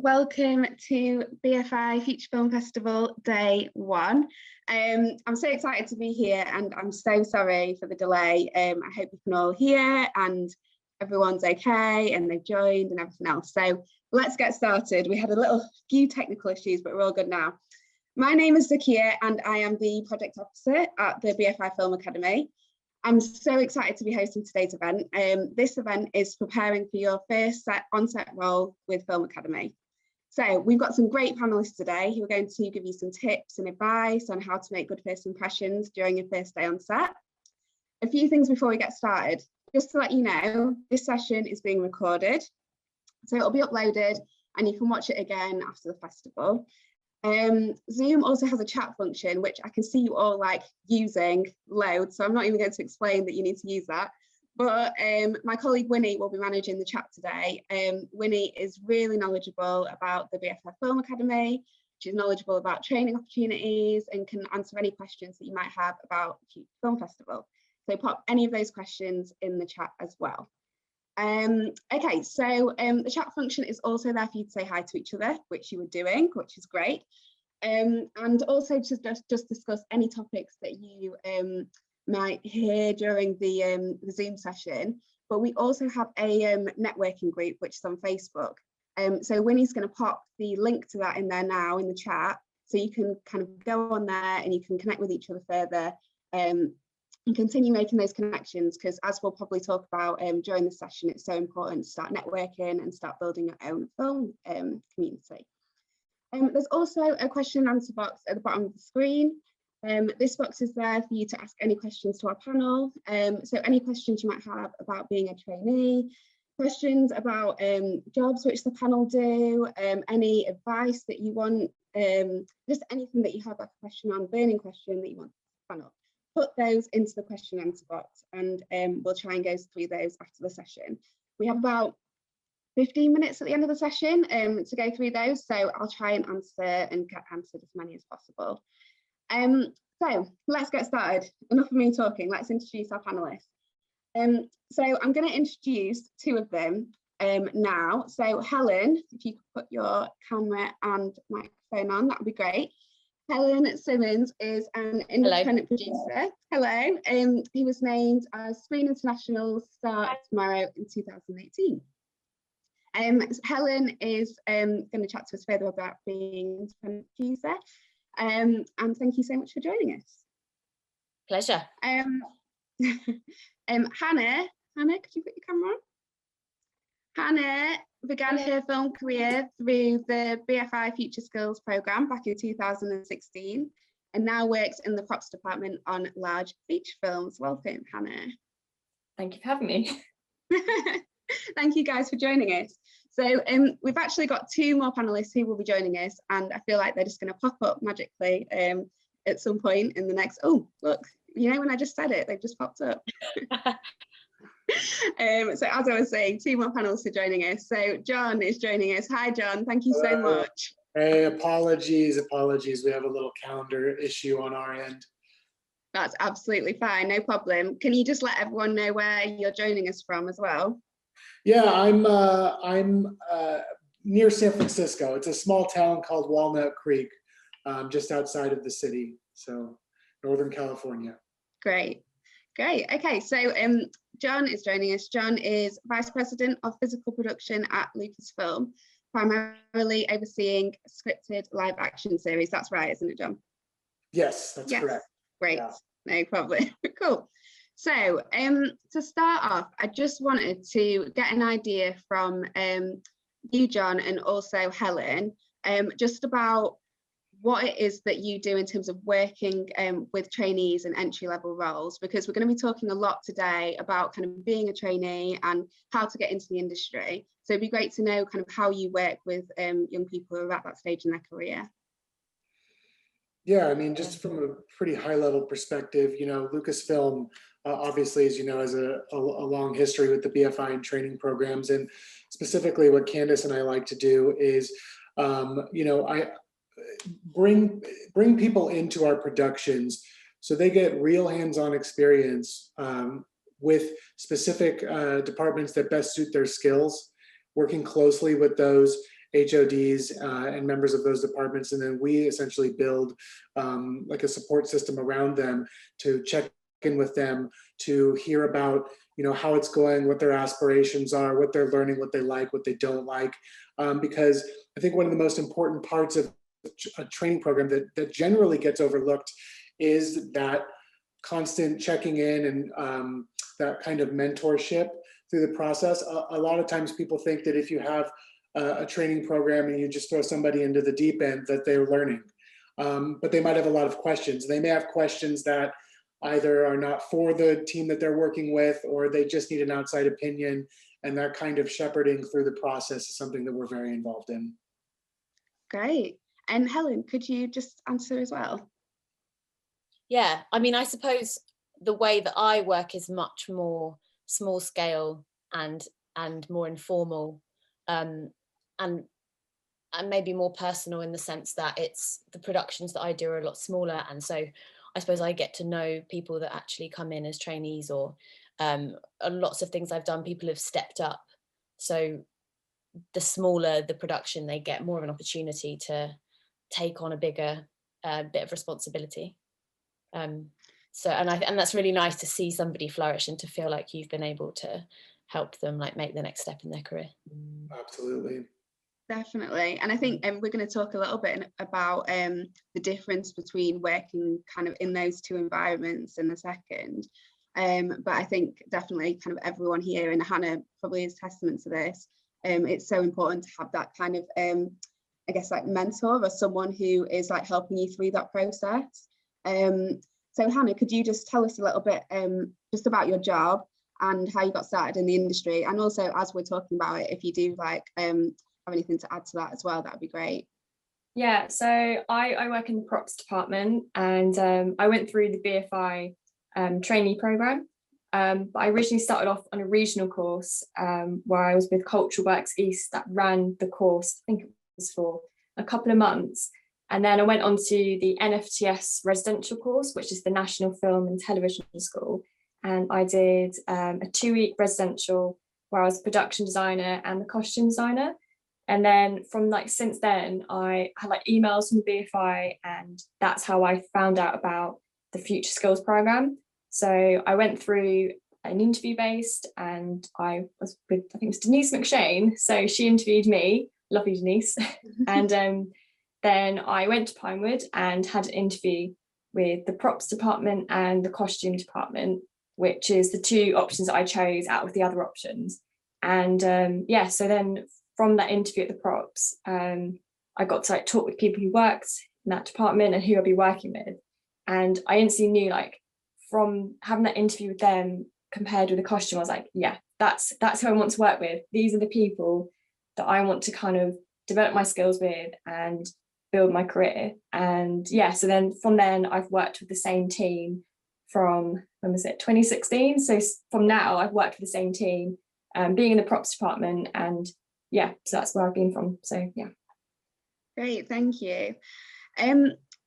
welcome to BFI Future Film Festival Day 1. I'm so excited to be here and I'm so sorry for the delay. I hope you can all hear and everyone's okay and they've joined and everything else. So let's get started. We had a few technical issues, but we're all good now. My name is Zakia and I am the project officer at the BFI Film Academy. I'm so excited to be hosting today's event. This event is preparing for your first on-set role with Film Academy. So we've got some great panelists today who are going to give you some tips and advice on how to make good first impressions during your first day on set. A few things before we get started. Just to let you know, this session is being recorded. So it'll be uploaded and you can watch it again after the festival. Zoom also has a chat function, which I can see you all using loads. So I'm not even going to explain that you need to use that. But my colleague Winnie will be managing the chat today. Winnie is really knowledgeable about the BFI Film Academy. She's knowledgeable about training opportunities and can answer any questions that you might have about the Film Festival. So pop any of those questions in the chat as well. Okay, so the chat function is also there for you to say hi to each other, which you were doing, which is great. And also to just discuss any topics that you might hear during the Zoom session. But we also have a networking group, which is on Facebook. So Winnie's going to pop the link to that in there now in the chat. So you can kind of go on there and you can connect with each other further. And continue making those connections, because as we'll probably talk about during the session, it's so important to start networking and start building your own film community. There's also a question and answer box at the bottom of the screen. This box is there for you to ask any questions to our panel. So any questions you might have about being a trainee, questions about jobs which the panel do, any advice that you want, just anything that you have a question on, burning question that you want the panel. Put those into the question and answer box and we'll try and go through those after the session. We have about 15 minutes at the end of the session to go through those, so I'll try and answer and get answered as many as possible. So let's get started. Enough of me talking, let's introduce our panelists. So I'm going to introduce two of them now. So Helen, if you could put your camera and microphone on, that would be great. Helen Simmons is an independent producer. Hello. He was named as Screen International Star Tomorrow in 2018. Helen is going to chat to us further about being an independent producer. And thank you so much for joining us. Pleasure. Hannah, could you put your camera on? Hannah began her film career through the BFI Future Skills programme back in 2016 and now works in the props department on large feature films. Welcome, Hannah. Thank you for having me. Thank you guys for joining us. So we've actually got two more panellists who will be joining us and I feel like they're just going to pop up magically at some point in the next, oh, look, you know, when I just said it, they've just popped up. So as I was saying, two more panelists are joining us. So John is joining us. Hi, John. Thank you so much. Hey, apologies. We have a little calendar issue on our end. That's absolutely fine. No problem. Can you just let everyone know where you're joining us from as well? Yeah, I'm near San Francisco. It's a small town called Walnut Creek, just outside of the city. So Northern California. Great. Okay, so John is joining us. John is Vice President of Physical Production at Lucasfilm, primarily overseeing scripted live action series. That's right, isn't it, John? Yes, that's correct. Great, yeah. No problem. Cool. So to start off, I just wanted to get an idea from you, John, and also Helen, just about what it is that you do in terms of working with trainees and entry-level roles, because we're going to be talking a lot today about kind of being a trainee and how to get into the industry. So it'd be great to know kind of how you work with young people who are at that stage in their career. Yeah, I mean, just from a pretty high-level perspective, you know, Lucasfilm, obviously, as you know, has a long history with the BFI and training programs, and specifically what Candice and I like to do is, you know, I bring people into our productions so they get real hands-on experience with specific departments that best suit their skills, working closely with those HODs and members of those departments, and then we essentially build like a support system around them to check in with them, to hear about how it's going, what their aspirations are, what they're learning, what they like, what they don't like. Because I think one of the most important parts of a training program that generally gets overlooked is that constant checking in and that kind of mentorship through the process. A lot of times people think that if you have a training program and you just throw somebody into the deep end, that they're learning. But they might have a lot of questions. They may have questions that either are not for the team that they're working with, or they just need an outside opinion. And that kind of shepherding through the process is something that we're very involved in. Great. And Helen, could you just answer as well? Yeah, I mean, I suppose the way that I work is much more small scale and more informal, and maybe more personal, in the sense that it's the productions that I do are a lot smaller, and so I suppose I get to know people that actually come in as trainees, or lots of things I've done, people have stepped up. So the smaller the production, they get more of an opportunity to take on a bigger bit of responsibility. So and that's really nice to see somebody flourish and to feel like you've been able to help them like make the next step in their career. Absolutely. Definitely. And I think we're going to talk a little bit about the difference between working kind of in those two environments in a second. But I think definitely kind of everyone here, and Hannah probably is testament to this, it's so important to have that kind of, I guess, like mentor or someone who is like helping you through that process. So Hannah, could you just tell us a little bit just about your job and how you got started in the industry? And also, as we're talking about it, if you do like have anything to add to that as well, that would be great. Yeah, so I work in the props department, and I went through the BFI trainee program, but I originally started off on a regional course where I was with Cultural Works East that ran the course, I think it was for a couple of months. And then I went on to the NFTS residential course, which is the National Film and Television School. And I did a 2-week residential where I was a production designer and the costume designer. And then from like since then, I had like emails from the BFI, and that's how I found out about the Future Skills program. So I went through an interview based, and I was with, I think it was Denise McShane. So she interviewed me, lovely Denise. And then I went to Pinewood and had an interview with the props department and the costume department, which is the two options that I chose out of the other options. And yeah, so then from that interview at the props, I got to like talk with people who worked in that department and who I'd be working with. And I instantly knew, like, from having that interview with them compared with the costume, I was like, yeah, that's who I want to work with. These are the people that I want to kind of develop my skills with and build my career. And yeah, so then from then I've worked with the same team from, when was it, 2016. So from now I've worked with the same team, being in the props department, and yeah, so that's where I've been from. So yeah. Great, thank you.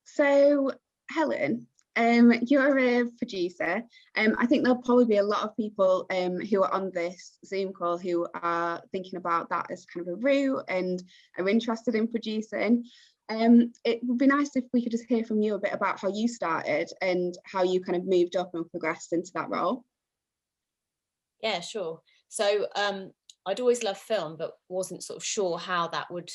So Helen, you're a producer. I think there'll probably be a lot of people who are on this Zoom call who are thinking about that as kind of a route and are interested in producing. It would be nice if we could just hear from you a bit about how you started and how you kind of moved up and progressed into that role. Yeah, sure. So I'd always loved film, but wasn't sort of sure how that would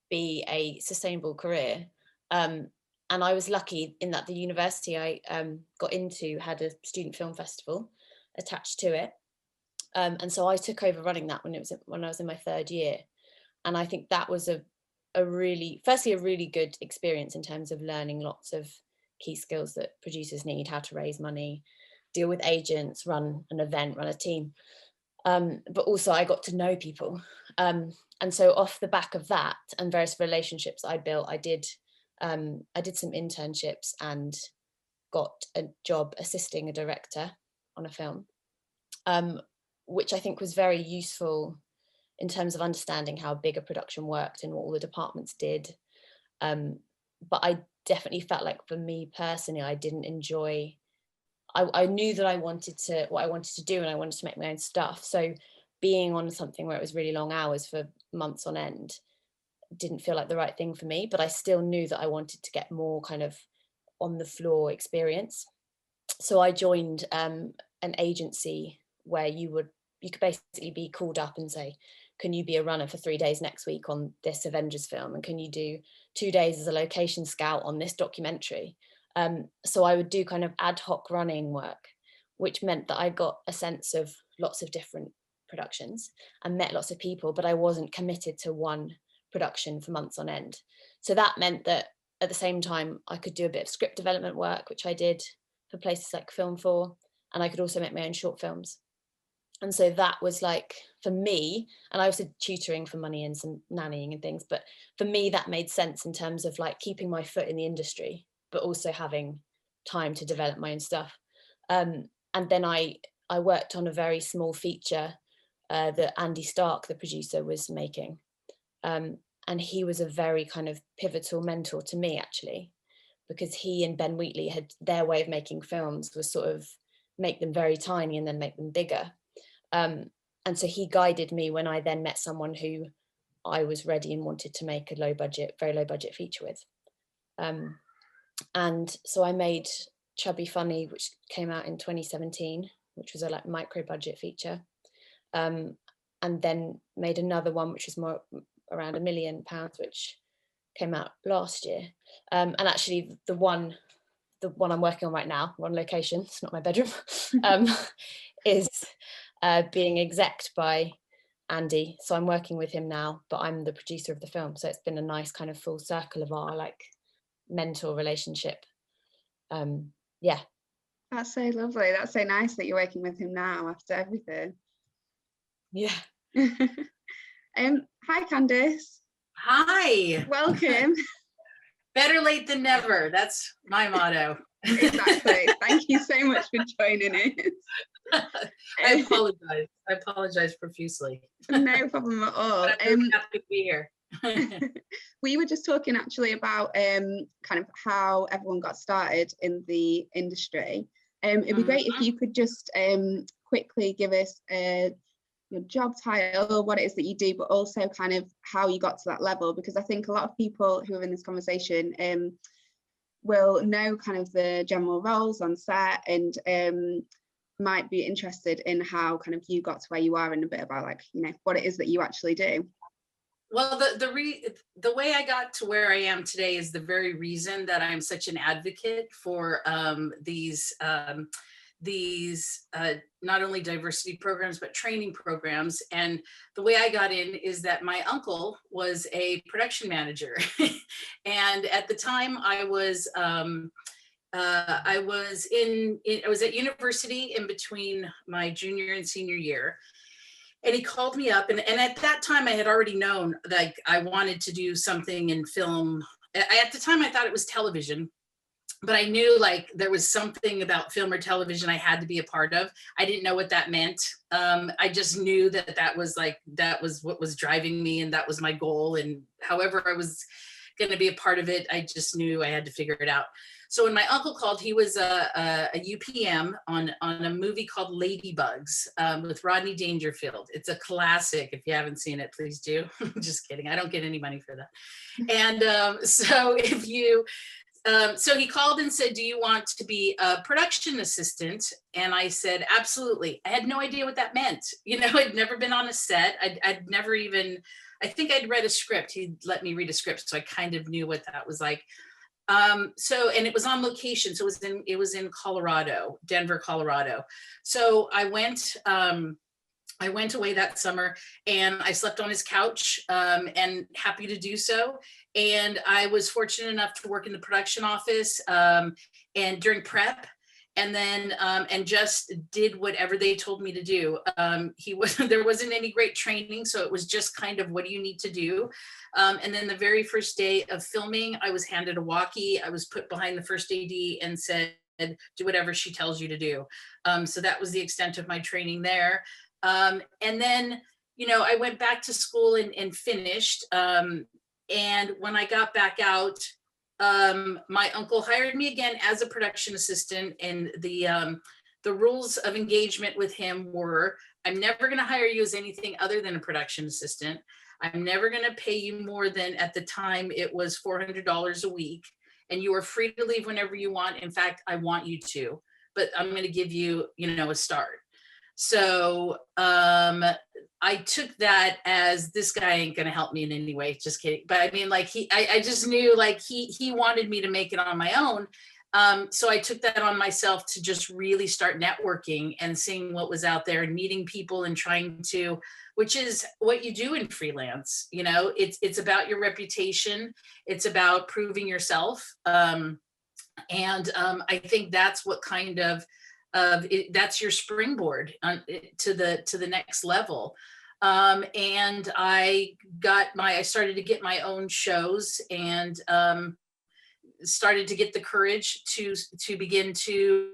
be a sustainable career. And I was lucky in that the university I got into had a student film festival attached to it. And so I took over running that when I was in my 3rd year. And I think that was a really good experience in terms of learning lots of key skills that producers need: how to raise money, deal with agents, run an event, run a team. But also I got to know people. And so off the back of that and various relationships I built, I did some internships and got a job assisting a director on a film, which I think was very useful in terms of understanding how big a production worked and what all the departments did. But I definitely felt like, for me personally, I didn't enjoy, I knew that what I wanted to do, and I wanted to make my own stuff. So being on something where it was really long hours for months on end didn't feel like the right thing for me, but I still knew that I wanted to get more kind of on the floor experience. So I joined an agency where you could basically be called up and say, can you be a runner for 3 days next week on this Avengers film? And can you do 2 days as a location scout on this documentary? So I would do kind of ad hoc running work, which meant that I got a sense of lots of different productions and met lots of people, but I wasn't committed to one production for months on end. So that meant that at the same time, I could do a bit of script development work, which I did for places like Film 4, and I could also make my own short films. And so that was like, for me, and I was tutoring for money and some nannying and things, but for me, that made sense in terms of like keeping my foot in the industry, but also having time to develop my own stuff. And then I worked on a very small feature that Andy Stark, the producer, was making. And he was a very kind of pivotal mentor to me, actually, because he and Ben Wheatley had their way of making films was sort of make them very tiny and then make them bigger. And so he guided me when I then met someone who I was ready and wanted to make a very low budget feature with. And so I made Chubby Funny, which came out in 2017, which was a like micro budget feature. And then made another one, which was more around £1 million, which came out last year. And actually the one I'm working on right now, on location, it's not my bedroom, is being exec'd by Andy. So I'm working with him now, but I'm the producer of the film. So it's been a nice kind of full circle of our like mentor relationship. Yeah. That's so lovely. That's so nice that you're working with him now after everything. Yeah. Hi, Candice. Hi. Welcome. Better late than never. That's my motto. Exactly. Thank you so much for joining us. I apologize profusely. No problem at all. But I'm really happy to be here. We were just talking actually about kind of how everyone got started in the industry. It'd be great if you could just quickly give us your job title, what it is that you do, but also kind of how you got to that level, because I think a lot of people who are in this conversation will know kind of the general roles on set and might be interested in how kind of you got to where you are and a bit about like, you know, what it is that you actually do. Well, the way I got to where I am today is the very reason that I'm such an advocate for these not only diversity programs, but training programs. And the way I got in is that my uncle was a production manager. And at the time I was at university in between my junior and senior year. And he called me up, and at that time I had already known like I wanted to do something in film. At the time I thought it was television, but I knew like there was something about film or television I had to be a part of. I didn't know what that meant. I just knew that was what was driving me, and that was my goal. And however I was going to be a part of it, I just knew I had to figure it out. So when my uncle called, he was a UPM on a movie called Ladybugs with Rodney Dangerfield. It's a classic. If you haven't seen it, please do. Just kidding. I don't get any money for that. And so he called and said, do you want to be a production assistant? And I said, absolutely. I had no idea what that meant. You know, I'd never been on a set. I'd never even, I think I'd read a script. He'd let me read a script. So I kind of knew what that was like. And it was on location. So it was in Colorado, Denver, Colorado. So I went away that summer and I slept on his couch and happy to do so. And I was fortunate enough to work in the production office and during prep, and then and just did whatever they told me to do. There wasn't any great training, so it was just kind of what do you need to do. And then the very first day of filming, I was handed a walkie. I was put behind the first AD and said, do whatever she tells you to do. So that was the extent of my training there. And then, you know, I went back to school and finished. And when I got back out, my uncle hired me again as a production assistant. And the rules of engagement with him were, I'm never going to hire you as anything other than a production assistant. I'm never going to pay you more than, at the time, it was $400 a week. And you are free to leave whenever you want. In fact, I want you to, but I'm going to give you, a start. So I took that as, this guy ain't going to help me in any way. Just kidding. But I mean, like, I just knew, like, he wanted me to make it on my own. So I took that on myself to just really start networking and seeing what was out there and meeting people and trying to, which is what you do in freelance. It's about your reputation. It's about proving yourself. And I think that's what kind of that's your springboard to the next level. And I started to get my own shows, and started to get the courage to begin to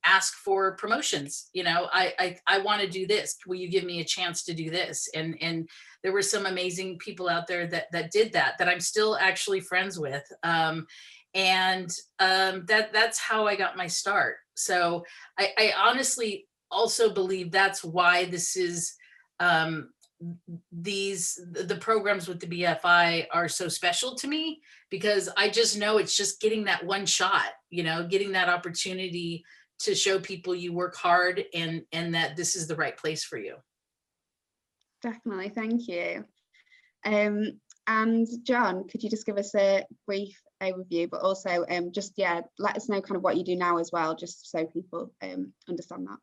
ask for promotions. I want to do this. Will you give me a chance to do this? And there were some amazing people out there that did that I'm still actually friends with. That's how I got my start. So I honestly also believe that's why this is the programs with the BFI are so special to me, because I just know it's just getting that one shot, getting that opportunity to show people you work hard and that this is the right place for you. Definitely, thank you. And John, could you just give us a brief overview, but also let us know kind of what you do now as well, just so people understand that.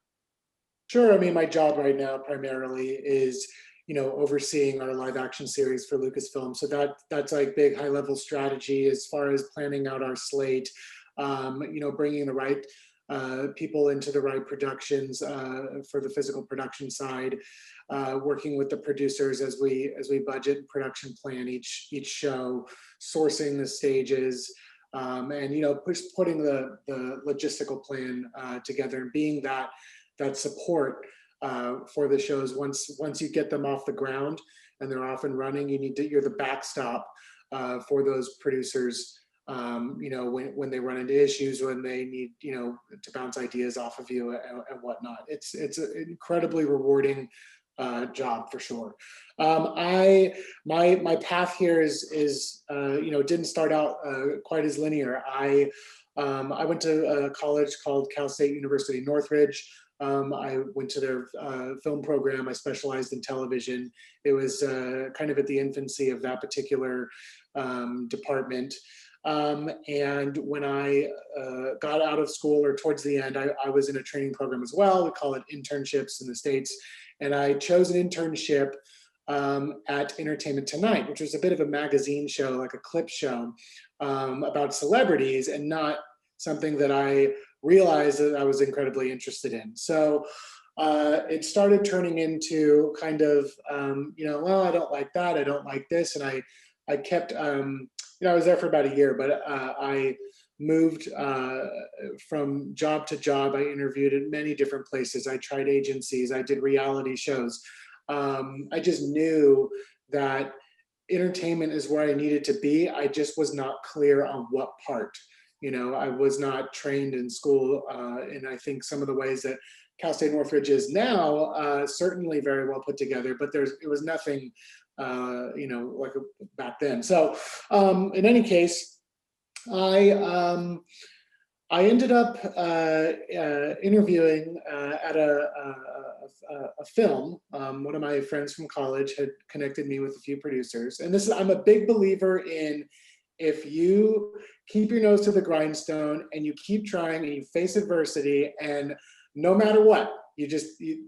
Sure. I mean, my job right now primarily is, overseeing our live action series for Lucasfilm. So that's like big high level strategy as far as planning out our slate, bringing the right people into the right productions for the physical production side, working with the producers as we budget and production plan each show, sourcing the stages, and putting the logistical plan together, and being that support for the shows. Once you get them off the ground and they're off and running, you're the backstop for those producers. When they run into issues, when they need, to bounce ideas off of you and whatnot. It's an incredibly rewarding job for sure. My path here is didn't start out quite as linear. I went to a college called Cal State University Northridge. I went to their film program. I specialized in television. It was kind of at the infancy of that particular department. And when I got out of school, or towards the end, I was in a training program as well. We call it internships in the States. And I chose an internship at Entertainment Tonight, which was a bit of a magazine show, like a clip show about celebrities, and not something that I realized that I was incredibly interested in. So it started turning into kind of, well, I don't like that, I don't like this. And I kept, I was there for about a year, but I moved from job to job. I interviewed at many different places. I tried agencies, I did reality shows. I just knew that entertainment is where I needed to be. I just was not clear on what part. I was not trained in school, and I think some of the ways that Cal State Northridge is now, certainly very well put together, but it was nothing, like back then. So in any case, I ended up interviewing at a film. One of my friends from college had connected me with a few producers, and I'm a big believer in, if you keep your nose to the grindstone and you keep trying and you face adversity, and no matter what,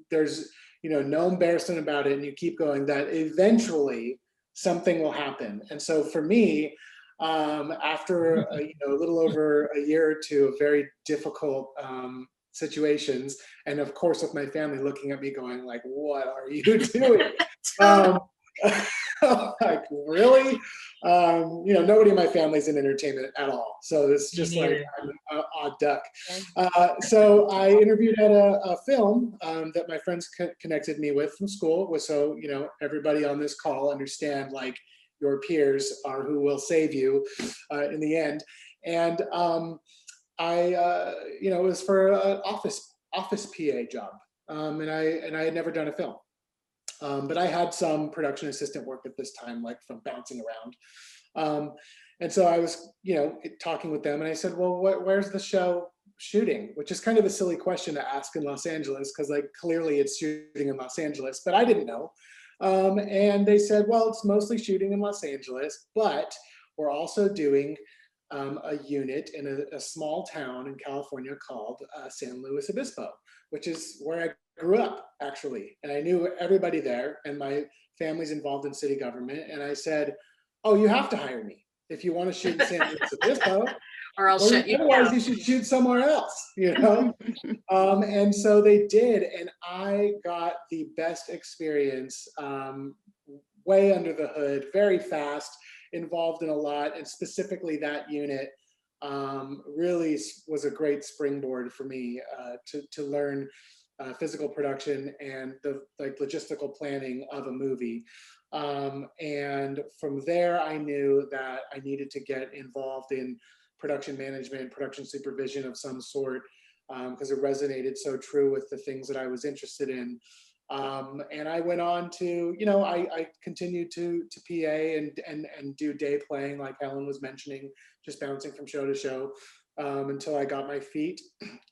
there's no embarrassment about it, and you keep going, that eventually something will happen. And so for me, after a little over a year or two of very difficult situations, and of course with my family looking at me going like, what are you doing? Like, really? Nobody in my family's in entertainment at all, so it's just like I'm an odd duck. So I interviewed at a film that my friends connected me with from school. So everybody on this call understand, like, your peers are who will save you in the end. And it was for an office PA job, and I had never done a film. But I had some production assistant work at this time, like from bouncing around. And so I was, talking with them, and I said, well, where's the show shooting? Which is kind of a silly question to ask in Los Angeles, because like clearly it's shooting in Los Angeles, but I didn't know. And they said, well, it's mostly shooting in Los Angeles, but we're also doing a unit in a small town in California called San Luis Obispo, which is where I grew up, actually. And I knew everybody there, and my family's involved in city government. And I said, oh, you have to hire me if you want to shoot in San Luis Obispo. Or I'll shut you otherwise down. you should shoot somewhere else, And so they did, and I got the best experience, way under the hood, very fast, involved in a lot, and specifically that unit really was a great springboard for me to learn physical production and the logistical planning of a movie. And from there, I knew that I needed to get involved in production management, production supervision of some sort, because it resonated so true with the things that I was interested in. And I went on to, I continued to PA and do day playing, like Helen was mentioning, just bouncing from show to show, until I got my feet.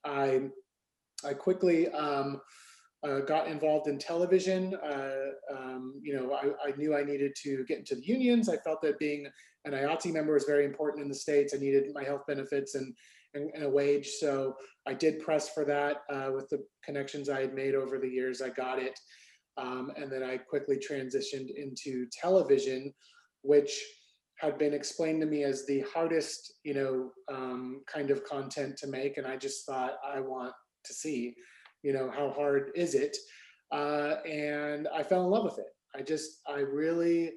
I quickly got involved in television. I knew I needed to get into the unions. I felt that being an IATSE member was very important in the States. I needed my health benefits and a wage. So I did press for that with the connections I had made over the years. I got it. And then I quickly transitioned into television, which had been explained to me as the hardest, kind of content to make. And I just thought, I want to see, how hard is it? And I fell in love with it. I really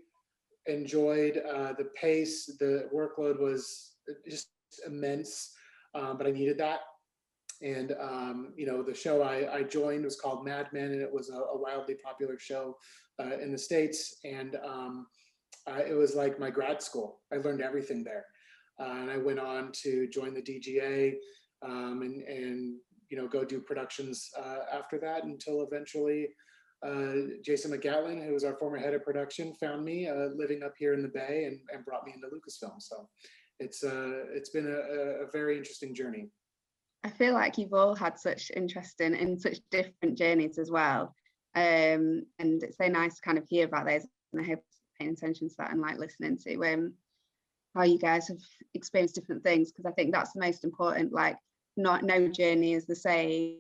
enjoyed the pace. The workload was just immense, but I needed that. And, the show I joined was called Mad Men, and it was a wildly popular show in the States. And it was like my grad school. I learned everything there. And I went on to join the DGA and go do productions after that, until eventually Jason McGatlin, who was our former head of production, found me living up here in the Bay and brought me into Lucasfilm. So it's been a very interesting journey. I feel like you've all had such interesting and such different journeys as well. And it's so nice to kind of hear about those, and I hope paying attention to that and like listening to how you guys have experienced different things, because I think that's the most important. Like, no journey is the same,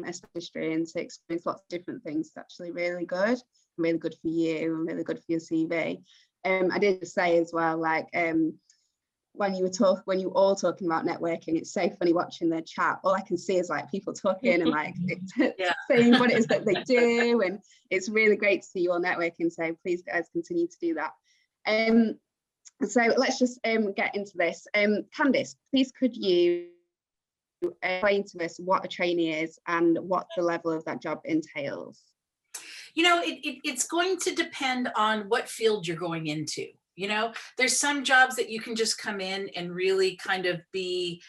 especially, and to experience lots of different things is actually really good for you and really good for your CV. I did say as well, like when you were all talking about networking, it's so funny watching the chat. All I can see is like people talking and like saying what it is that they do, and it's really great to see you all networking. So please, guys, continue to do that. So let's just get into this. Candice, please could you explain to us what a trainee is and what the level of that job entails? It's going to depend on what field you're going into. There's some jobs that you can just come in and really kind of be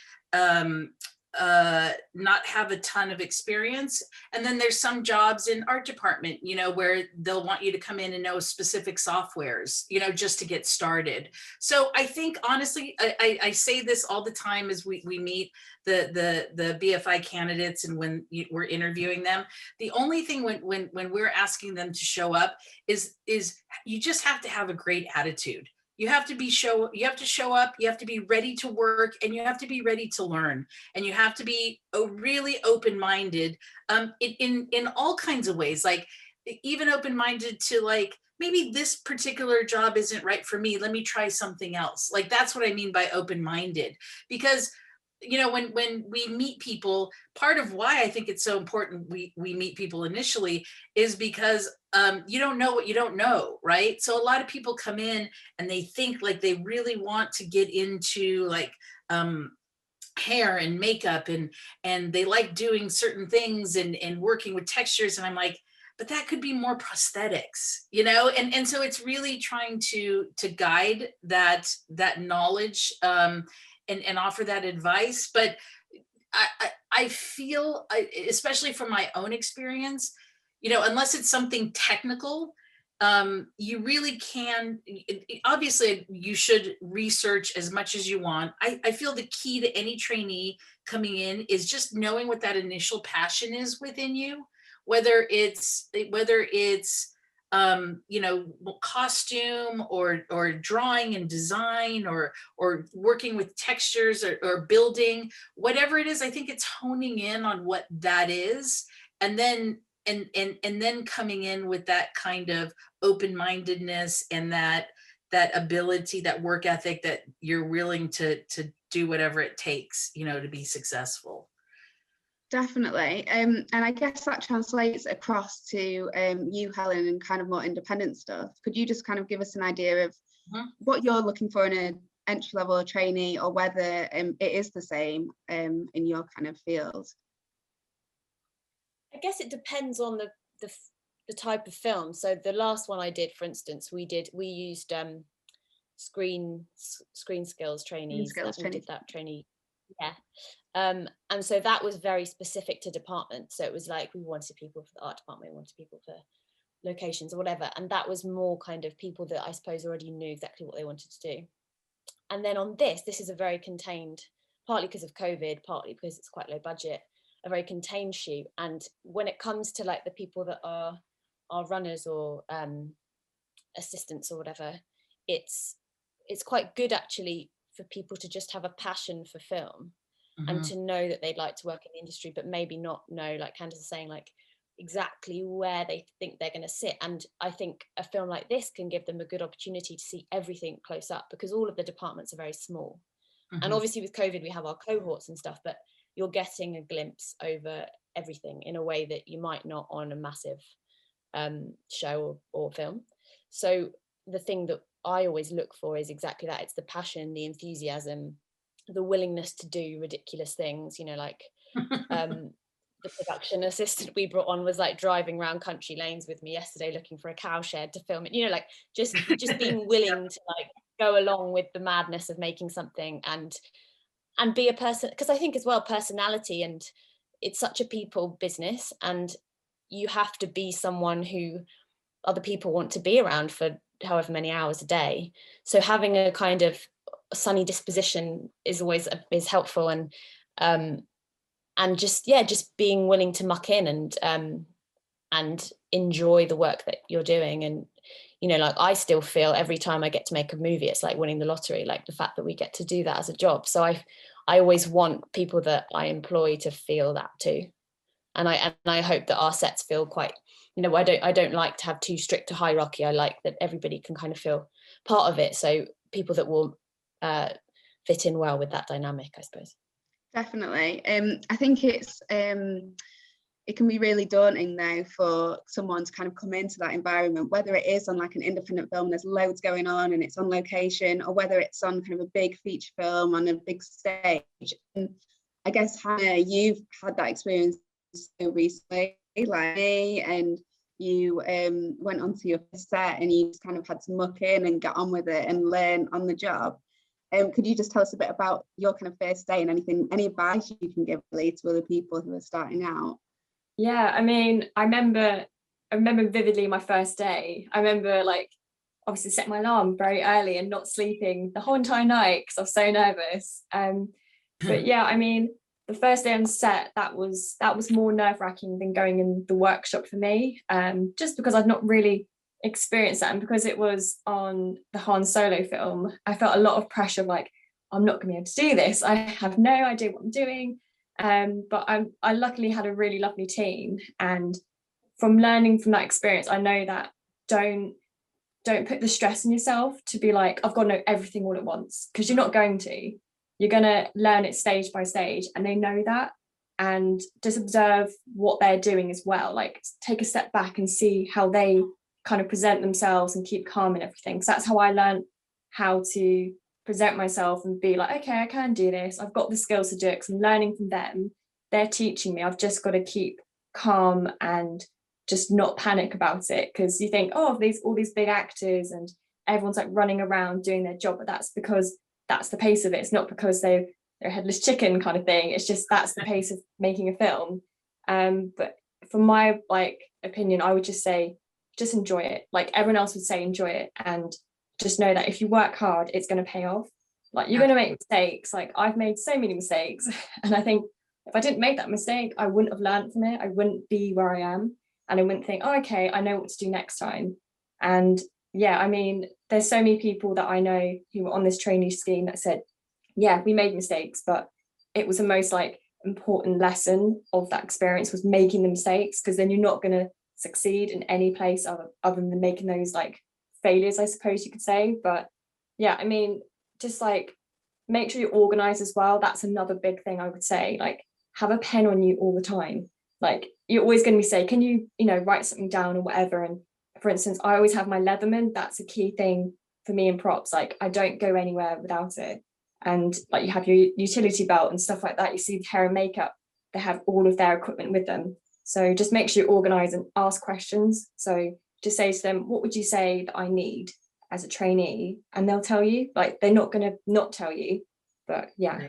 not have a ton of experience. And then there's some jobs in art department, where they'll want you to come in and know specific softwares, just to get started. So I think, honestly, I say this all the time as we meet the BFI candidates and when we're interviewing them. The only thing when we're asking them to show up is you just have to have a great attitude. You have to show up, you have to be ready to work, and you have to be ready to learn, and you have to be really open-minded in all kinds of ways, like even open-minded to like, maybe this particular job isn't right for me, let me try something else. Like, that's what I mean by open-minded, because when we meet people, part of why I think it's so important we meet people initially is because you don't know what you don't know, right? So a lot of people come in and they think like they really want to get into like hair and makeup and they like doing certain things and working with textures, and I'm like, but that could be more prosthetics, and so it's really trying to guide that knowledge and offer that advice. But I feel, especially from my own experience, you know, unless it's something technical, you really can, obviously you should research as much as you want. I feel the key to any trainee coming in is just knowing what that initial passion is within you, whether it's you know, costume or drawing and design or working with textures or building, whatever it is. I think it's honing in on what that is, and then coming in with that kind of open-mindedness and that ability, that work ethic, that you're willing to do whatever it takes, you know, to be successful. Definitely. And I guess that translates across to you, Helen, and kind of more independent stuff. Could you just kind of give us an idea of what you're looking for in an entry-level trainee, or whether it is the same in your kind of field? I guess it depends on the type of film. So the last one I did, for instance, we used screen skills trainees. We did that trainee. Yeah. And so that was very specific to department. So it was like, we wanted people for the art department, we wanted people for locations or whatever. And that was more kind of people that I suppose already knew exactly what they wanted to do. And then on this is a very contained, partly because of COVID, partly because it's quite low budget, a very contained shoot. And when it comes to like the people that are runners or assistants or whatever, it's quite good actually for people to just have a passion for film and to know that they'd like to work in the industry, but maybe not know, like Candice is saying, like exactly where they think they're going to sit. And I think a film like this can give them a good opportunity to see everything close up, because all of the departments are very small. And obviously with COVID we have our cohorts and stuff, but you're getting a glimpse over everything in a way that you might not on a massive show or film. So the thing that I always look for is exactly that. It's the passion, the enthusiasm, the willingness to do ridiculous things, you know, like the production assistant we brought on was like driving around country lanes with me yesterday looking for a cow shed to film it, you know, like just being willing to like go along with the madness of making something and be a person, because I think as well personality, and it's such a people business, and you have to be someone who other people want to be around for however many hours a day. So having a kind of sunny disposition is always helpful, and just being willing to muck in and enjoy the work that you're doing. And you know, like I still feel every time I get to make a movie, it's like winning the lottery, like the fact that we get to do that as a job. So I always want people that I employ to feel that too. And I hope that our sets feel quite, you know, I don't like to have too strict a hierarchy. I like that everybody can kind of feel part of it. So people that will fit in well with that dynamic, I suppose. Definitely. I think it can be really daunting though for someone to kind of come into that environment, whether it is on like an independent film, there's loads going on and it's on location, or whether it's on kind of a big feature film on a big stage. And I guess, Hannah, you've had that experience so recently, like me, and you went onto your set and you just kind of had to muck in and get on with it and learn on the job. Could you just tell us a bit about your kind of first day and any advice you can give really to other people who are starting out? Yeah, I mean, I remember vividly my first day. I remember like obviously setting my alarm very early and not sleeping the whole entire night because I was so nervous. But yeah, I mean, the first day on set, that was more nerve-wracking than going in the workshop for me, just because I'd not really experienced that, and because it was on the Han Solo film, I felt a lot of pressure, like I'm not going to be able to do this. I have no idea what I'm doing. But I luckily had a really lovely team, and from learning from that experience, I know that don't put the stress on yourself to be like, I've got to know everything all at once, because you're not going to. You're going to learn it stage by stage, and they know that. And just observe what they're doing as well. Like take a step back and see how they kind of present themselves and keep calm and everything. So that's how I learned how to present myself and be like, okay, I can do this. I've got the skills to do it because I'm learning from them. They're teaching me. I've just got to keep calm and just not panic about it, because you think, oh, all these big actors and everyone's like running around doing their job, but that's because that's the pace of it. It's not because they're a headless chicken kind of thing. It's just that's the pace of making a film. But from my like opinion, I would just say, just enjoy it. Like everyone else would say, enjoy it, and just know that if you work hard, it's going to pay off. Like you're going to make mistakes. Like I've made so many mistakes, and I think if I didn't make that mistake, I wouldn't have learned from it. I wouldn't be where I am, and I wouldn't think, oh, okay, I know what to do next time. And yeah, I mean, there's so many people that I know who were on this trainee scheme that said, yeah, we made mistakes, but it was the most like important lesson of that experience was making the mistakes, because then you're not going to succeed in any place other than making those like failures, I suppose you could say. But yeah, I mean, just like make sure you're organized as well. That's another big thing I would say. Like have a pen on you all the time. Like you're always going to be saying, can you write something down or whatever. And for instance, I always have my Leatherman. That's a key thing for me in props. Like I don't go anywhere without it. And like you have your utility belt and stuff like that. You see hair and makeup, they have all of their equipment with them. So just make sure you organize and ask questions. So just say to them, what would you say that I need as a trainee? And they'll tell you. Like they're not going to not tell you, but yeah.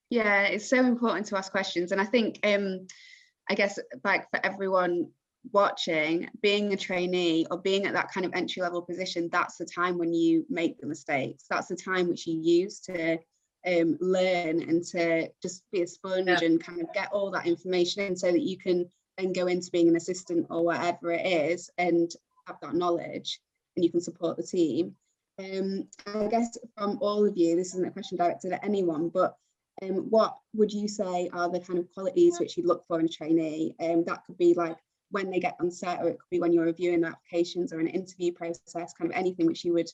Yeah, it's so important to ask questions. And I think I guess like for everyone watching, being a trainee or being at that kind of entry level position, that's the time when you make the mistakes. That's the time which you use to learn and to just be a sponge and kind of get all that information in, so that you can then go into being an assistant or whatever it is and have that knowledge and you can support the team. I guess from all of you, this isn't a question directed at anyone, but what would you say are the kind of qualities which you look for in a trainee? That could be like when they get on set, or it could be when you're reviewing the applications or an interview process, kind of anything which you would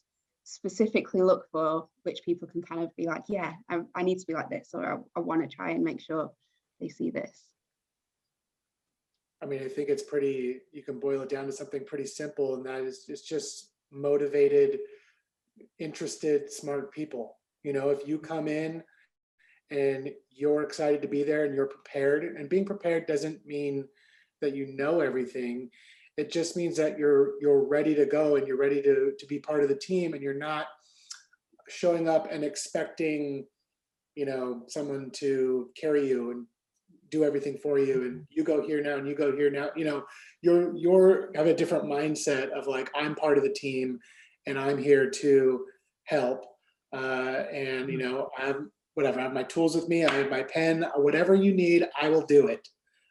specifically look for, which people can kind of be like, yeah, I need to be like this, or I want to try and make sure they see this. I mean, I think it's pretty, you can boil it down to something pretty simple, and that is it's just motivated, interested, smart people. You know, if you come in and you're excited to be there and you're prepared, and being prepared doesn't mean that you know everything. It just means that you're ready to go and you're ready to be part of the team, and you're not showing up and expecting, you know, someone to carry you and do everything for you, and you go here now and you go here now. You know, you're have a different mindset of like, I'm part of the team and I'm here to help. And you know, I have whatever, I have my tools with me, I have my pen, whatever you need, I will do it.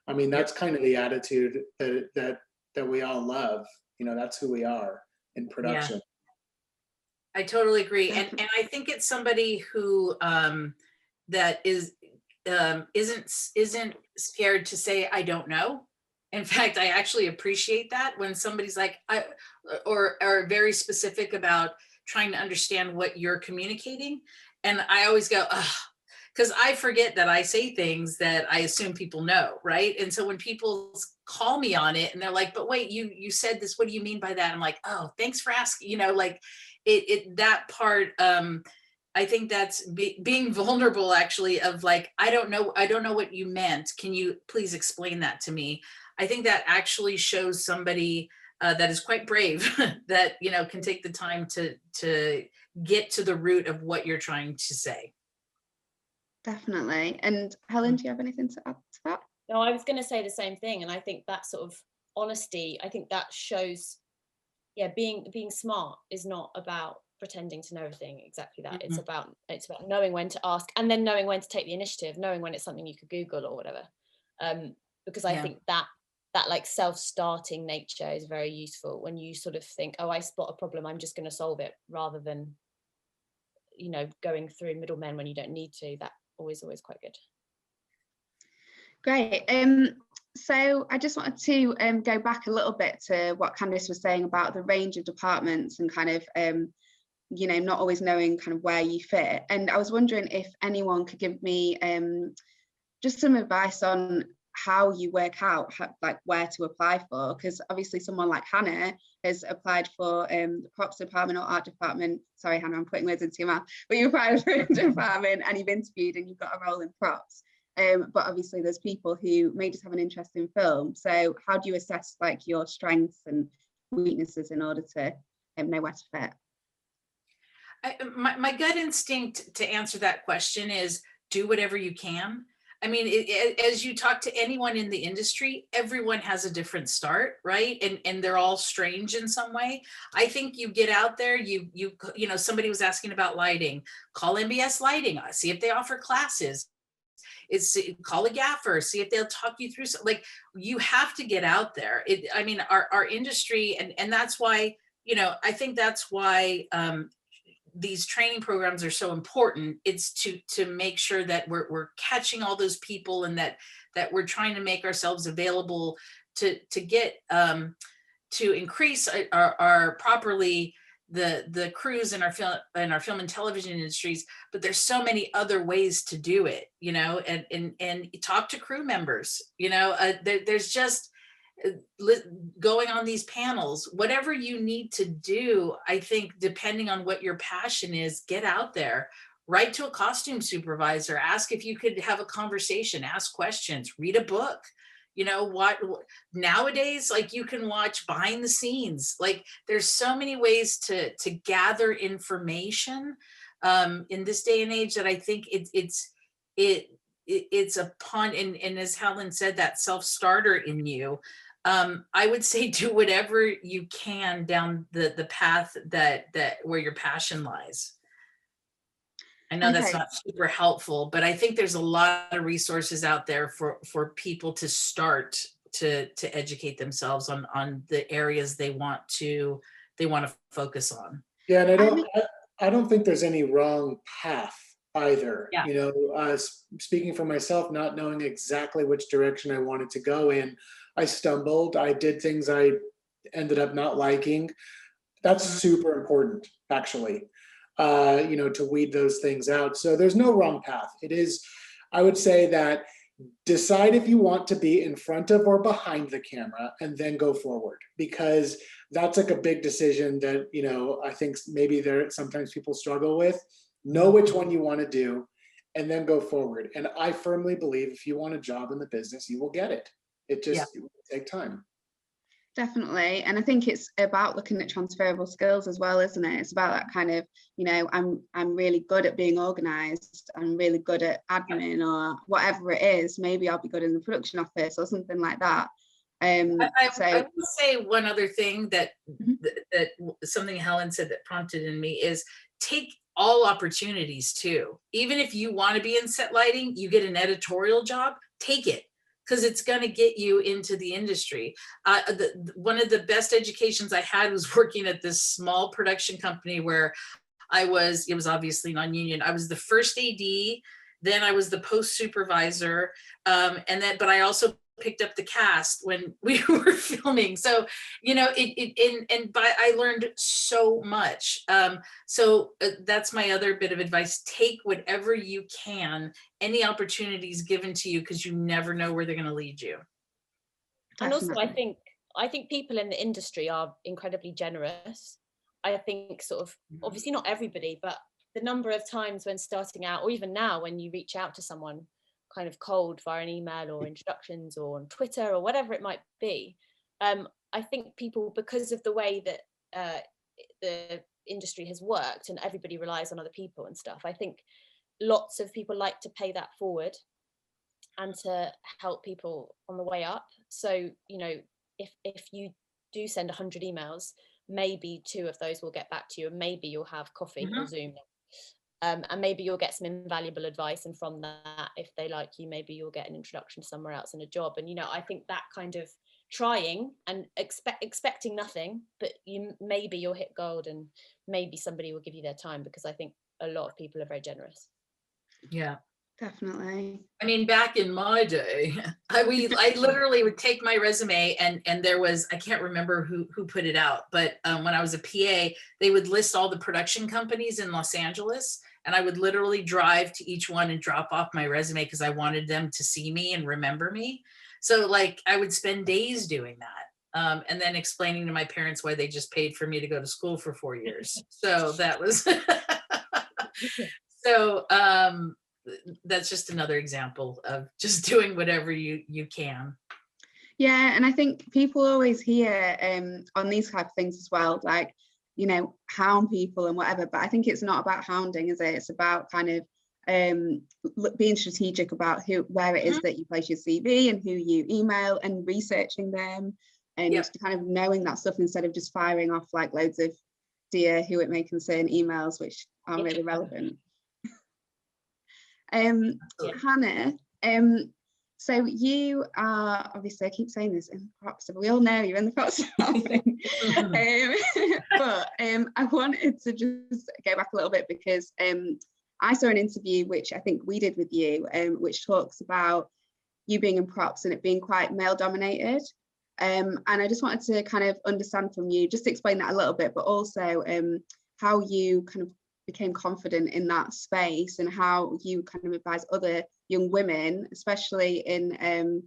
I mean, that's kind of the attitude that we all love. You know, that's who we are in production. Yeah. I totally agree. And I think it's somebody who that isn't scared to say, I don't know. In fact, I actually appreciate that when somebody's like, or are very specific about trying to understand what you're communicating. And I always go, ugh, because I forget that I say things that I assume people know, right? And so when people call me on it and they're like, but wait, you said this, what do you mean by that? I'm like, oh, thanks for asking, you know, like that part, I think that's being vulnerable actually, of like, I don't know what you meant. Can you please explain that to me? I think that actually shows somebody that is quite brave that, you know, can take the time to get to the root of what you're trying to say. Definitely. And Helen, do you have anything to add to that? No, I was going to say the same thing. And I think that sort of honesty, I think that shows, yeah, being smart is not about pretending to know everything, exactly that. It's about knowing when to ask, and then knowing when to take the initiative, knowing when it's something you could Google or whatever. Because I think that like self-starting nature is very useful when you sort of think, oh, I spot a problem, I'm just going to solve it, rather than, you know, going through middlemen when you don't need to. That always quite good. Great. So I just wanted to go back a little bit to what Candice was saying about the range of departments and kind of you know, not always knowing kind of where you fit. And I was wondering if anyone could give me just some advice on how you work out like where to apply for, because obviously someone like Hannah has applied for the props department or art department. Sorry, Hannah, I'm putting words into your mouth, but you applied for a department and you've interviewed and you've got a role in props. But obviously there's people who may just have an interest in film. So how do you assess like your strengths and weaknesses in order to know where to fit? My gut instinct to answer that question is do whatever you can. I mean, as you talk to anyone in the industry, everyone has a different start, right? And they're all strange in some way. I think you get out there, you know, somebody was asking about lighting, call MBS Lighting, see if they offer classes. Call a gaffer, see if they'll talk you through. Like, you have to get out there. I mean, our industry, and that's why, you know, I think that's why these training programs are so important. It's to make sure that we're catching all those people, and that we're trying to make ourselves available to get to increase our properly the crews in our film and television industries. But there's so many other ways to do it, you know, and talk to crew members, you know, there's just going on these panels, whatever you need to do. I think depending on what your passion is, get out there, write to a costume supervisor, ask if you could have a conversation, ask questions, read a book. You know what, nowadays, like, you can watch behind the scenes. Like, there's so many ways to gather information in this day and age, that I think it's upon, and as Helen said, that self-starter in you. I would say do whatever you can down the path that where your passion lies. I know that's not super helpful, but I think there's a lot of resources out there for people to start to educate themselves on the areas they want to focus on. Yeah, and I don't think there's any wrong path either. Yeah. You know, speaking for myself, not knowing exactly which direction I wanted to go in, I stumbled. I did things I ended up not liking. That's super important, actually. You know, to weed those things out. So there's no wrong path. It is, I would say that decide if you want to be in front of or behind the camera, and then go forward, because that's like a big decision that, you know, I think maybe sometimes people struggle with. Know which one you want to do, and then go forward. And I firmly believe if you want a job in the business, you will get it. It just it will take time. Definitely. And I think it's about looking at transferable skills as well, isn't it? It's about that kind of, you know, I'm really good at being organized, I'm really good at admin, or whatever it is. Maybe I'll be good in the production office or something like that. I will say one other thing that something Helen said that prompted in me is take all opportunities too. Even if you want to be in set lighting, you get an editorial job, take it, because it's going to get you into the industry. One of the best educations I had was working at this small production company where it was obviously non-union. I was the first AD, then I was the post supervisor, but I also picked up the cast when we were filming. So, you know, I learned so much. So that's my other bit of advice. Take whatever you can, any opportunities given to you, because you never know where they're going to lead you. And also, I think people in the industry are incredibly generous. I think sort of, obviously not everybody, but the number of times when starting out, or even now when you reach out to someone kind of cold via an email or introductions or on Twitter or whatever it might be, I think people, because of the way that the industry has worked and everybody relies on other people and stuff, I think lots of people like to pay that forward and to help people on the way up. So, you know, if you do send 100 emails, maybe 2 of those will get back to you, and maybe you'll have coffee or Zoom. And maybe you'll get some invaluable advice, and from that, if they like you, maybe you'll get an introduction somewhere else in a job. And, you know, I think that kind of trying and expecting nothing, but maybe you'll hit gold, and maybe somebody will give you their time, because I think a lot of people are very generous. Yeah, definitely. I mean, back in my day, I literally would take my resume, and there was, I can't remember who put it out, but when I was a PA, they would list all the production companies in Los Angeles, and I would literally drive to each one and drop off my resume because I wanted them to see me and remember me. So, like, I would spend days doing that, and then explaining to my parents why they just paid for me to go to school for 4 years. So that was so that's just another example of just doing whatever you can. Yeah, and I think people always hear on these type of things as well, like, you know, hound people and whatever, but I think it's not about hounding, is it? It's about kind of being strategic about where it is that you place your CV and who you email, and researching them, and kind of knowing that stuff instead of just firing off like loads of dear who it may concern emails, which aren't really relevant. Hannah, so you are, obviously I keep saying this, in the props, but we all know you're in the props department. But I wanted to just go back a little bit, because I saw an interview which I think we did with you, which talks about you being in props and it being quite male dominated. And I just wanted to kind of understand from you, just explain that a little bit, but also how you kind of became confident in that space, and how you kind of advise other young women, especially in kind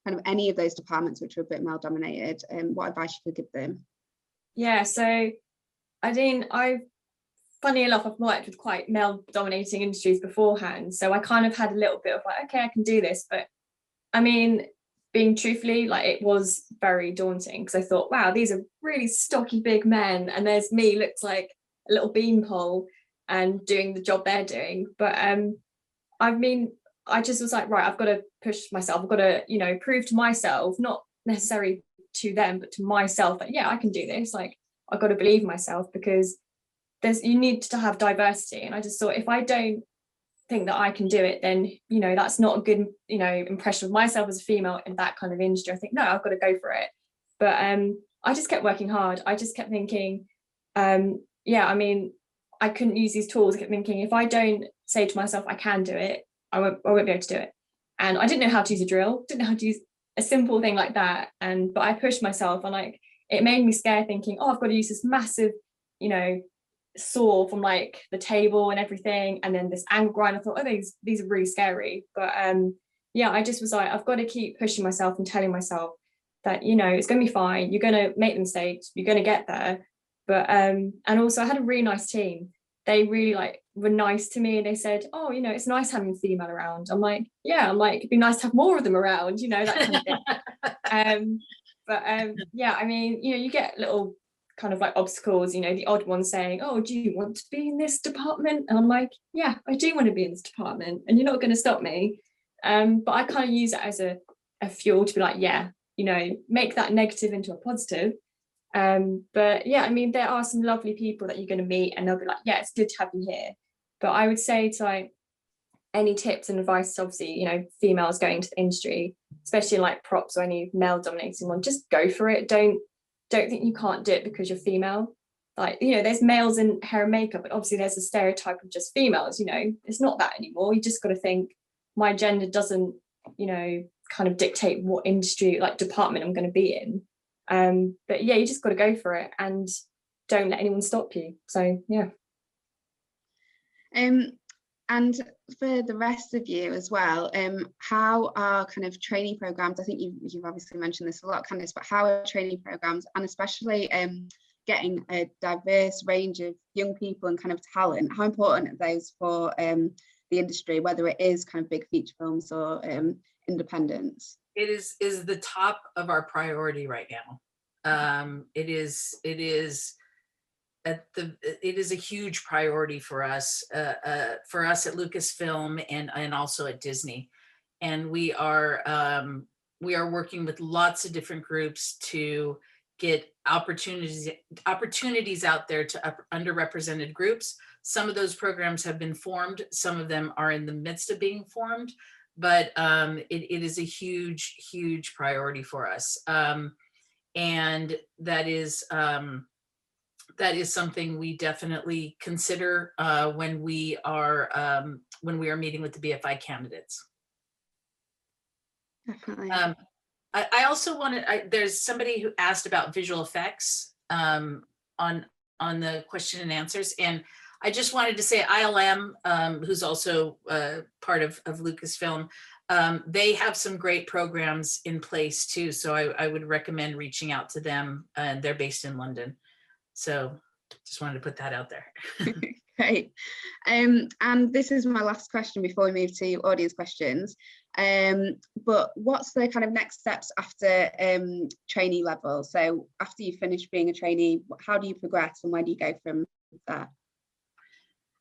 of any of those departments which are a bit male dominated, and what advice you could give them. Yeah, so funny enough, I've worked with quite male dominating industries beforehand, so I kind of had a little bit of like, okay, I can do this. But I mean, being truthfully, like, it was very daunting, because I thought, wow, these are really stocky big men, and there's me, looks like a little beanpole and doing the job they're doing. But I mean, I just was like, right, I've got to push myself, I've got to, you know, prove to myself, not necessarily to them, but to myself, that yeah, I can do this. Like, I've got to believe myself, because you need to have diversity. And I just thought, if I don't think that I can do it, then, you know, that's not a good, you know, impression of myself as a female in that kind of industry. I think, no, I've got to go for it. But I just kept working hard. I just kept thinking, yeah, I mean, I couldn't use these tools. I kept thinking, if I don't say to myself, I can do it, I won't be able to do it. And I didn't know how to use a drill, didn't know how to use a simple thing like that. But I pushed myself, and like, it made me scared, thinking, oh, I've got to use this massive, you know, saw from like the table and everything, and then this angle grind. I thought, oh, these are really scary. But yeah, I just was like, I've got to keep pushing myself and telling myself that, you know, it's going to be fine, you're going to make the mistakes, you're going to get there. But and also I had a really nice team. They really like were nice to me. They said, oh, you know, it's nice having a female around. I'm like, yeah, I'm like, it'd be nice to have more of them around, you know, that kind of thing. But yeah, I mean, you know, you get little kind of like obstacles, you know, the odd one saying, oh, do you want to be in this department? And I'm like, yeah, I do want to be in this department, and you're not going to stop me. But I kind of use it as a fuel to be like, yeah, you know, make that negative into a positive. But yeah, I mean, there are some lovely people that you're going to meet, and they'll be like, yeah, it's good to have you here. But I would say, to like, any tips and advice, obviously, you know, females going into the industry, especially like props or any male dominating one, just go for it. Don't think you can't do it because you're female. Like, you know, there's males in hair and makeup, but obviously there's a stereotype of just females. You know, it's not that anymore. You just got to think, my gender doesn't, you know, kind of dictate what industry, like, department I'm going to be in. But yeah, you just got to go for it, and don't let anyone stop you. So yeah. And for the rest of you as well, how are kind of trainee programs? I think you've obviously mentioned this a lot, Candice, but how are trainee programs, and especially getting a diverse range of young people and kind of talent, how important are those for the industry, whether it is kind of big feature films or independents? It is the top of our priority right now. It is a huge priority for us at Lucasfilm and also at Disney. And we are working with lots of different groups to get opportunities out there to underrepresented groups. Some of those programs have been formed, some of them are in the midst of being formed, but it is a huge priority for us. And that is something we definitely consider when we are meeting with the BFI candidates. Definitely. I also wanted, there's somebody who asked about visual effects on the question and answers, and I just wanted to say ILM, who's also part of Lucasfilm, they have some great programs in place too. So I would recommend reaching out to them. They're based in London. So just wanted to put that out there. Great. And this is my last question before we move to audience questions. But what's the kind of next steps after trainee level? So after you finish being a trainee, how do you progress and where do you go from there?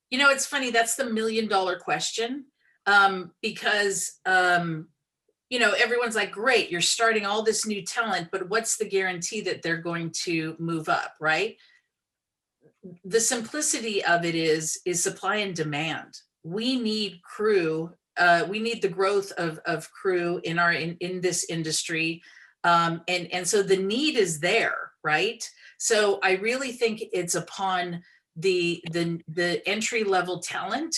You know, it's funny, that's the $1 million question, because you know, everyone's like, great, you're starting all this new talent, but what's the guarantee that they're going to move up, right? The simplicity of it is supply and demand. We need crew. We need the growth of crew in this industry. And so the need is there, right? So I really think it's upon the entry level talent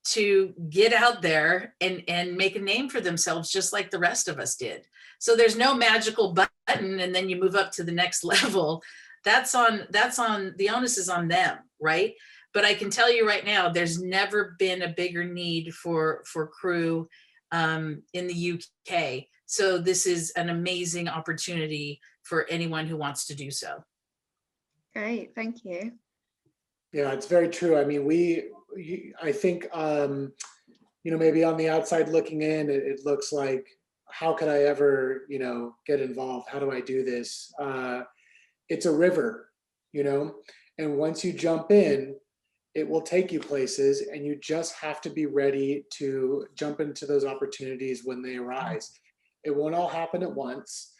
to get out there and make a name for themselves, just like the rest of us did. So there's no magical button and then you move up to the next level. That's on the onus is on them, right? But I can tell you right now, there's never been a bigger need for crew in the UK. So this is an amazing opportunity for anyone who wants to do so. Great, thank you. Yeah, it's very true. I mean, I think, you know, maybe on the outside looking in, it looks like, how could I ever, you know, get involved? How do I do this? It's a river, you know, and once you jump in, it will take you places, and you just have to be ready to jump into those opportunities when they arise. It won't all happen at once.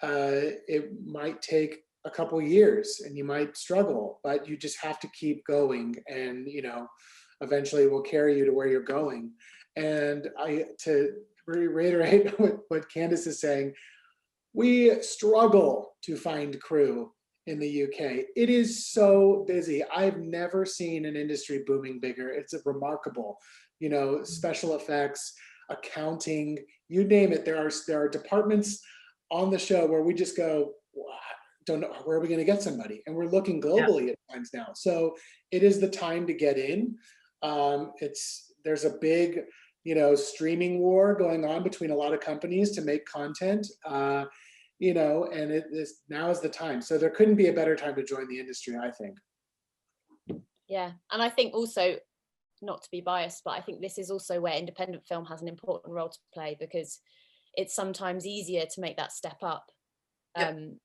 It might take a couple years and you might struggle, but you just have to keep going, and, you know, eventually will carry you to where you're going. And to reiterate what Candice is saying, we struggle to find crew in the UK. It is so busy. I've never seen an industry booming bigger. It's remarkable. You know, special effects, accounting, you name it. There are departments on the show where we just go, don't know, where are we going to get somebody? And we're looking globally at times now. So it is the time to get in. There's a big, you know, streaming war going on between a lot of companies to make content, you know, and now is the time. So there couldn't be a better time to join the industry, I think. Yeah, and I think also, not to be biased, but I think this is also where independent film has an important role to play, because it's sometimes easier to make that step up in,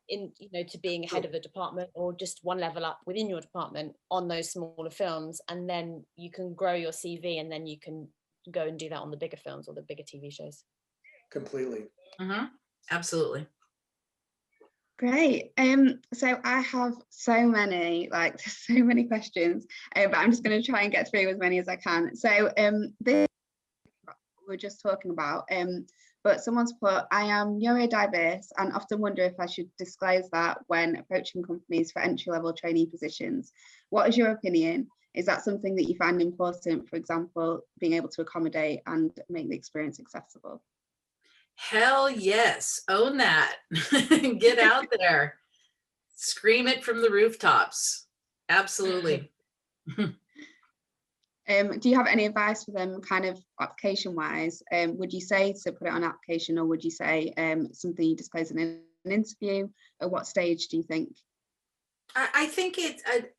you know, to being head of a department or just one level up within your department on those smaller films, and then you can grow your CV, and then you can go and do that on the bigger films or the bigger TV shows. Completely. Mm-hmm. Absolutely. Great. So I have so many questions, but I'm just going to try and get through as many as I can. So this we're just talking about, but someone's put, I am neurodiverse and often wonder if I should disclose that when approaching companies for entry-level trainee positions. What is your opinion? Is that something that you find important, for example, being able to accommodate and make the experience accessible? Hell yes, own that. Get out there, scream it from the rooftops. Absolutely. Do you have any advice for them, kind of application wise? Would you say to put it on application, or would you say something you disclose in an interview? At what stage do you think? I think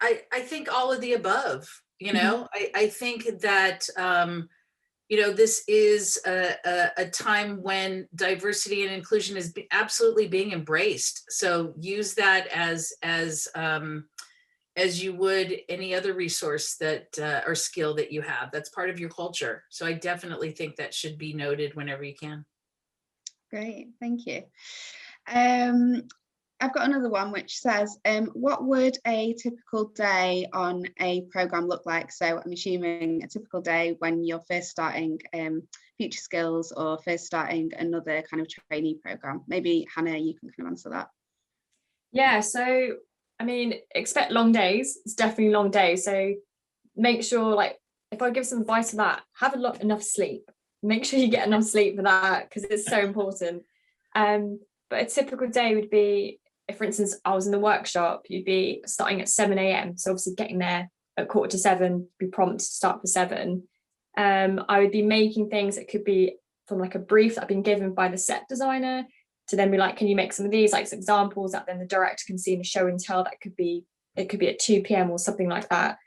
I think all of the above, you know. I think that you know, this is a time when diversity and inclusion is absolutely being embraced. So use that as you would any other resource that or skill that you have. That's part of your culture. So I definitely think that should be noted whenever you can. Great, thank you. I've got another one which says, what would a typical day on a program look like? So I'm assuming a typical day when you're first starting Future Skills or first starting another kind of trainee program. Maybe Hannah, you can kind of answer that. Yeah, so I mean, expect long days. It's definitely long days. So make sure, like, if I give some advice to that, have enough sleep. Make sure you get enough sleep for that, because it's so important. But a typical day would be, if, for instance, I was in the workshop, you'd be starting at 7 a.m. So obviously getting there at 7:15, be prompt to start for 7. I would be making things that could be from like a brief that I've been given by the set designer, to then be like, can you make some of these, like some examples that then the director can see in the show and tell. That could be, it could be at 2 p.m. or something like that.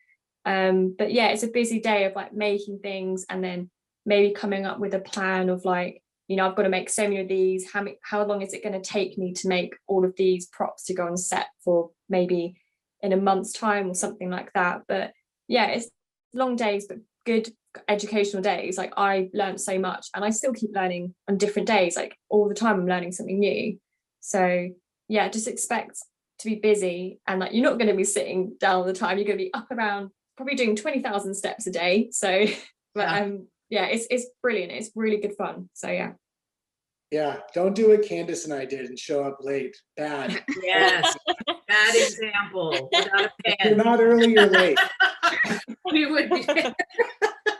But yeah, it's a busy day of like making things, and then maybe coming up with a plan of like, you know, I've got to make so many of these. How long is it going to take me to make all of these props to go on set for, maybe in a month's time or something like that? But yeah, it's long days, but good educational days. Like I learned so much, and I still keep learning on different days. Like all the time I'm learning something new. So yeah, just expect to be busy, and like you're not going to be sitting down all the time. You're going to be up around probably doing 20,000 steps a day. So but yeah, it's brilliant. It's really good fun. So yeah. Yeah, don't do what Candice and I did and show up late. Bad. Yes, bad example. Without a If you're pen. not early, you're late. We would be.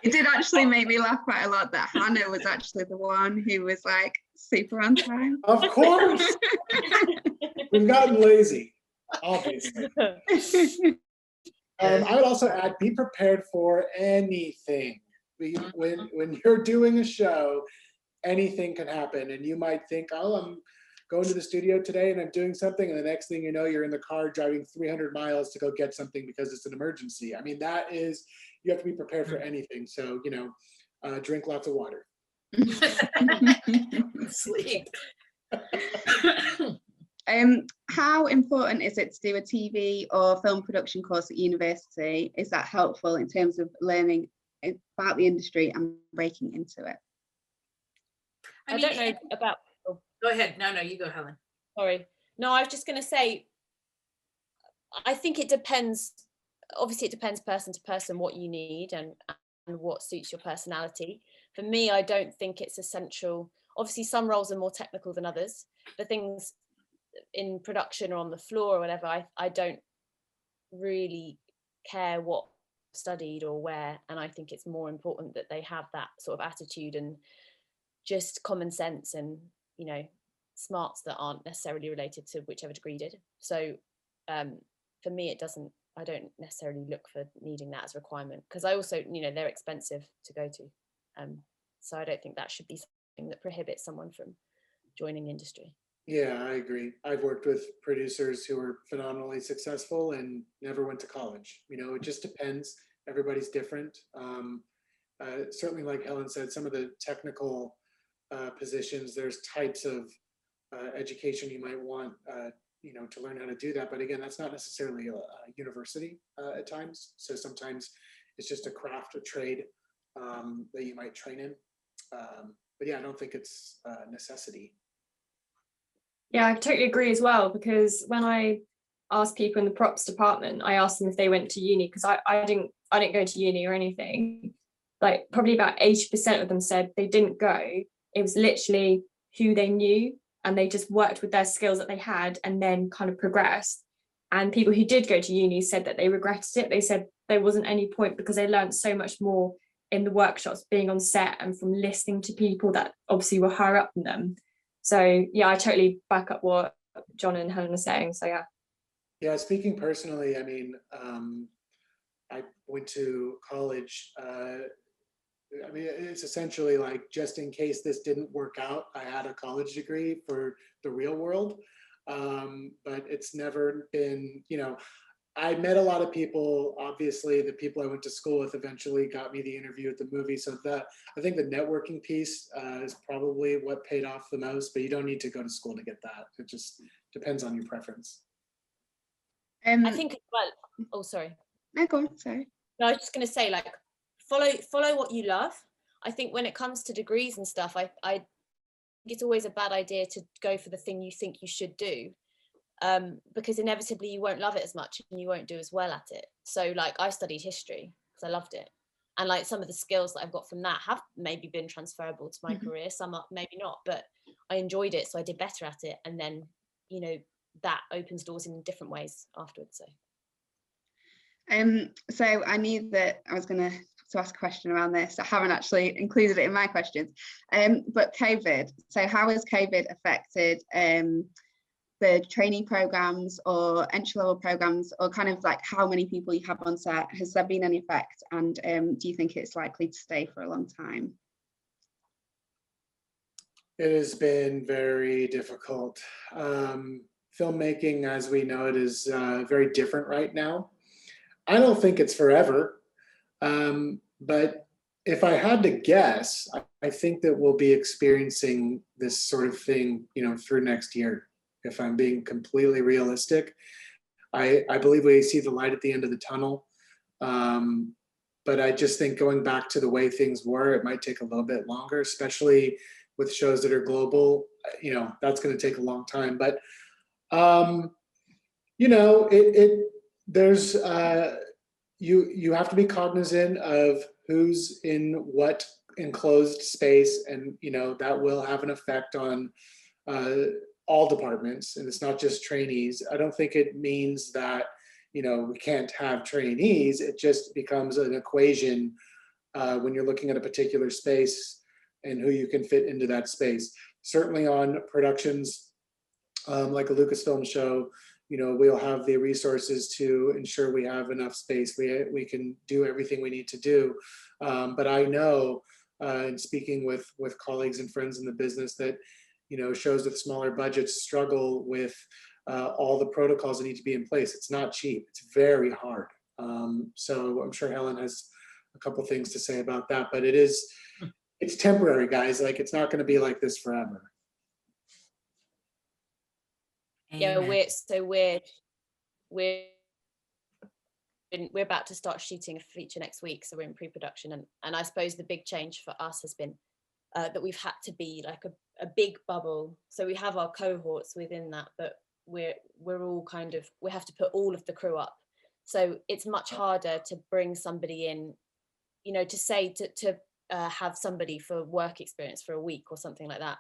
It did actually make me laugh quite a lot that Hannah was actually the one who was like super on time. Of course. We've gotten lazy, obviously. I would also add, be prepared for anything. When you're doing a show, anything can happen, and you might think, oh, I'm going to the studio today and I'm doing something, and the next thing you know, you're in the car driving 300 miles to go get something because it's an emergency. I mean, you have to be prepared for anything. So, drink lots of water. Sleep. How important is it to do a TV or film production course at university? Is that helpful in terms of learning about the industry and breaking into it? I don't know about. Go ahead. No, you go, Helen. Sorry. No, I was just going to say, I think it depends. Obviously, it depends person to person what you need and what suits your personality. For me, I don't think it's essential. Obviously, some roles are more technical than others. The things in production or on the floor or whatever, I don't really care what studied or where. And I think it's more important that they have that sort of attitude and just common sense and, smarts that aren't necessarily related to whichever degree you did. So for me, I don't necessarily look for needing that as a requirement, because I also, they're expensive to go to. So I don't think that should be something that prohibits someone from joining the industry. Yeah, I agree. I've worked with producers who are phenomenally successful and never went to college. It just depends. Everybody's different. Certainly, like Helen said, some of the technical positions, there's types of education you might want, to learn how to do that. But again, that's not necessarily a university at times. So sometimes it's just a craft, a trade that you might train in. But yeah, I don't think it's a necessity. Yeah, I totally agree as well, because when I asked people in the props department, I asked them if they went to uni, because I didn't go to uni or anything. Like probably about 80% of them said they didn't go. It was literally who they knew, and they just worked with their skills that they had and then kind of progressed. And people who did go to uni said that they regretted it. They said there wasn't any point because they learned so much more in the workshops, being on set and from listening to people that obviously were higher up than them. So yeah, I totally back up what John and Helen are saying. So yeah. Yeah, speaking personally, I mean, I went to college. It's essentially like, just in case this didn't work out, I had a college degree for the real world. But it's never been, I met a lot of people. Obviously, the people I went to school with eventually got me the interview at the movie. So I think the networking piece is probably what paid off the most, but you don't need to go to school to get that. It just depends on your preference. I think, sorry. No, go on, sorry. No, I was just going to say, like, follow what you love. I think when it comes to degrees and stuff, I think it's always a bad idea to go for the thing you think you should do. Because inevitably you won't love it as much and you won't do as well at it. So like, I studied history because I loved it, and like some of the skills that I've got from that have maybe been transferable to my career, some are maybe not, but I enjoyed it, so I did better at it, and then that opens doors in different ways afterwards. So I knew that I was going to ask a question around this. I haven't actually included it in my questions, but COVID. So how has COVID affected the trainee programs or entry-level programs, or kind of like how many people you have on set? Has there been any effect, and do you think it's likely to stay for a long time? It has been very difficult. Filmmaking as we know it is very different right now. I don't think it's forever, but if I had to guess, I think that we'll be experiencing this sort of thing, through next year. If I'm being completely realistic, I believe we see the light at the end of the tunnel. But But I just think going back to the way things were, it might take a little bit longer, especially with shows that are global. You know, that's going to take a long time. But you know, there's you have to be cognizant of who's in what enclosed space, and you know that will have an effect on all departments, and it's not just trainees. I don't think it means that, you know, we can't have trainees. It just becomes an equation when you're looking at a particular space and who you can fit into that space. Certainly on productions like a Lucasfilm show, you know, we'll have the resources to ensure we have enough space. We can do everything we need to do. But I know, in speaking with colleagues and friends in the business, that, you know, shows with smaller budgets struggle with all the protocols that need to be in place. It's not cheap. It's very hard. So I'm sure Helen has a couple things to say about that, but it's temporary, guys. Like, it's not going to be like this forever. Yeah, we're about to start shooting a feature next week, so we're in pre-production, and I suppose the big change for us has been that we've had to be like a big bubble. So we have our cohorts within that, but we're all kind of, we have to put all of the crew up. So it's much harder to bring somebody in, you know, to say to have somebody for work experience for a week or something like that.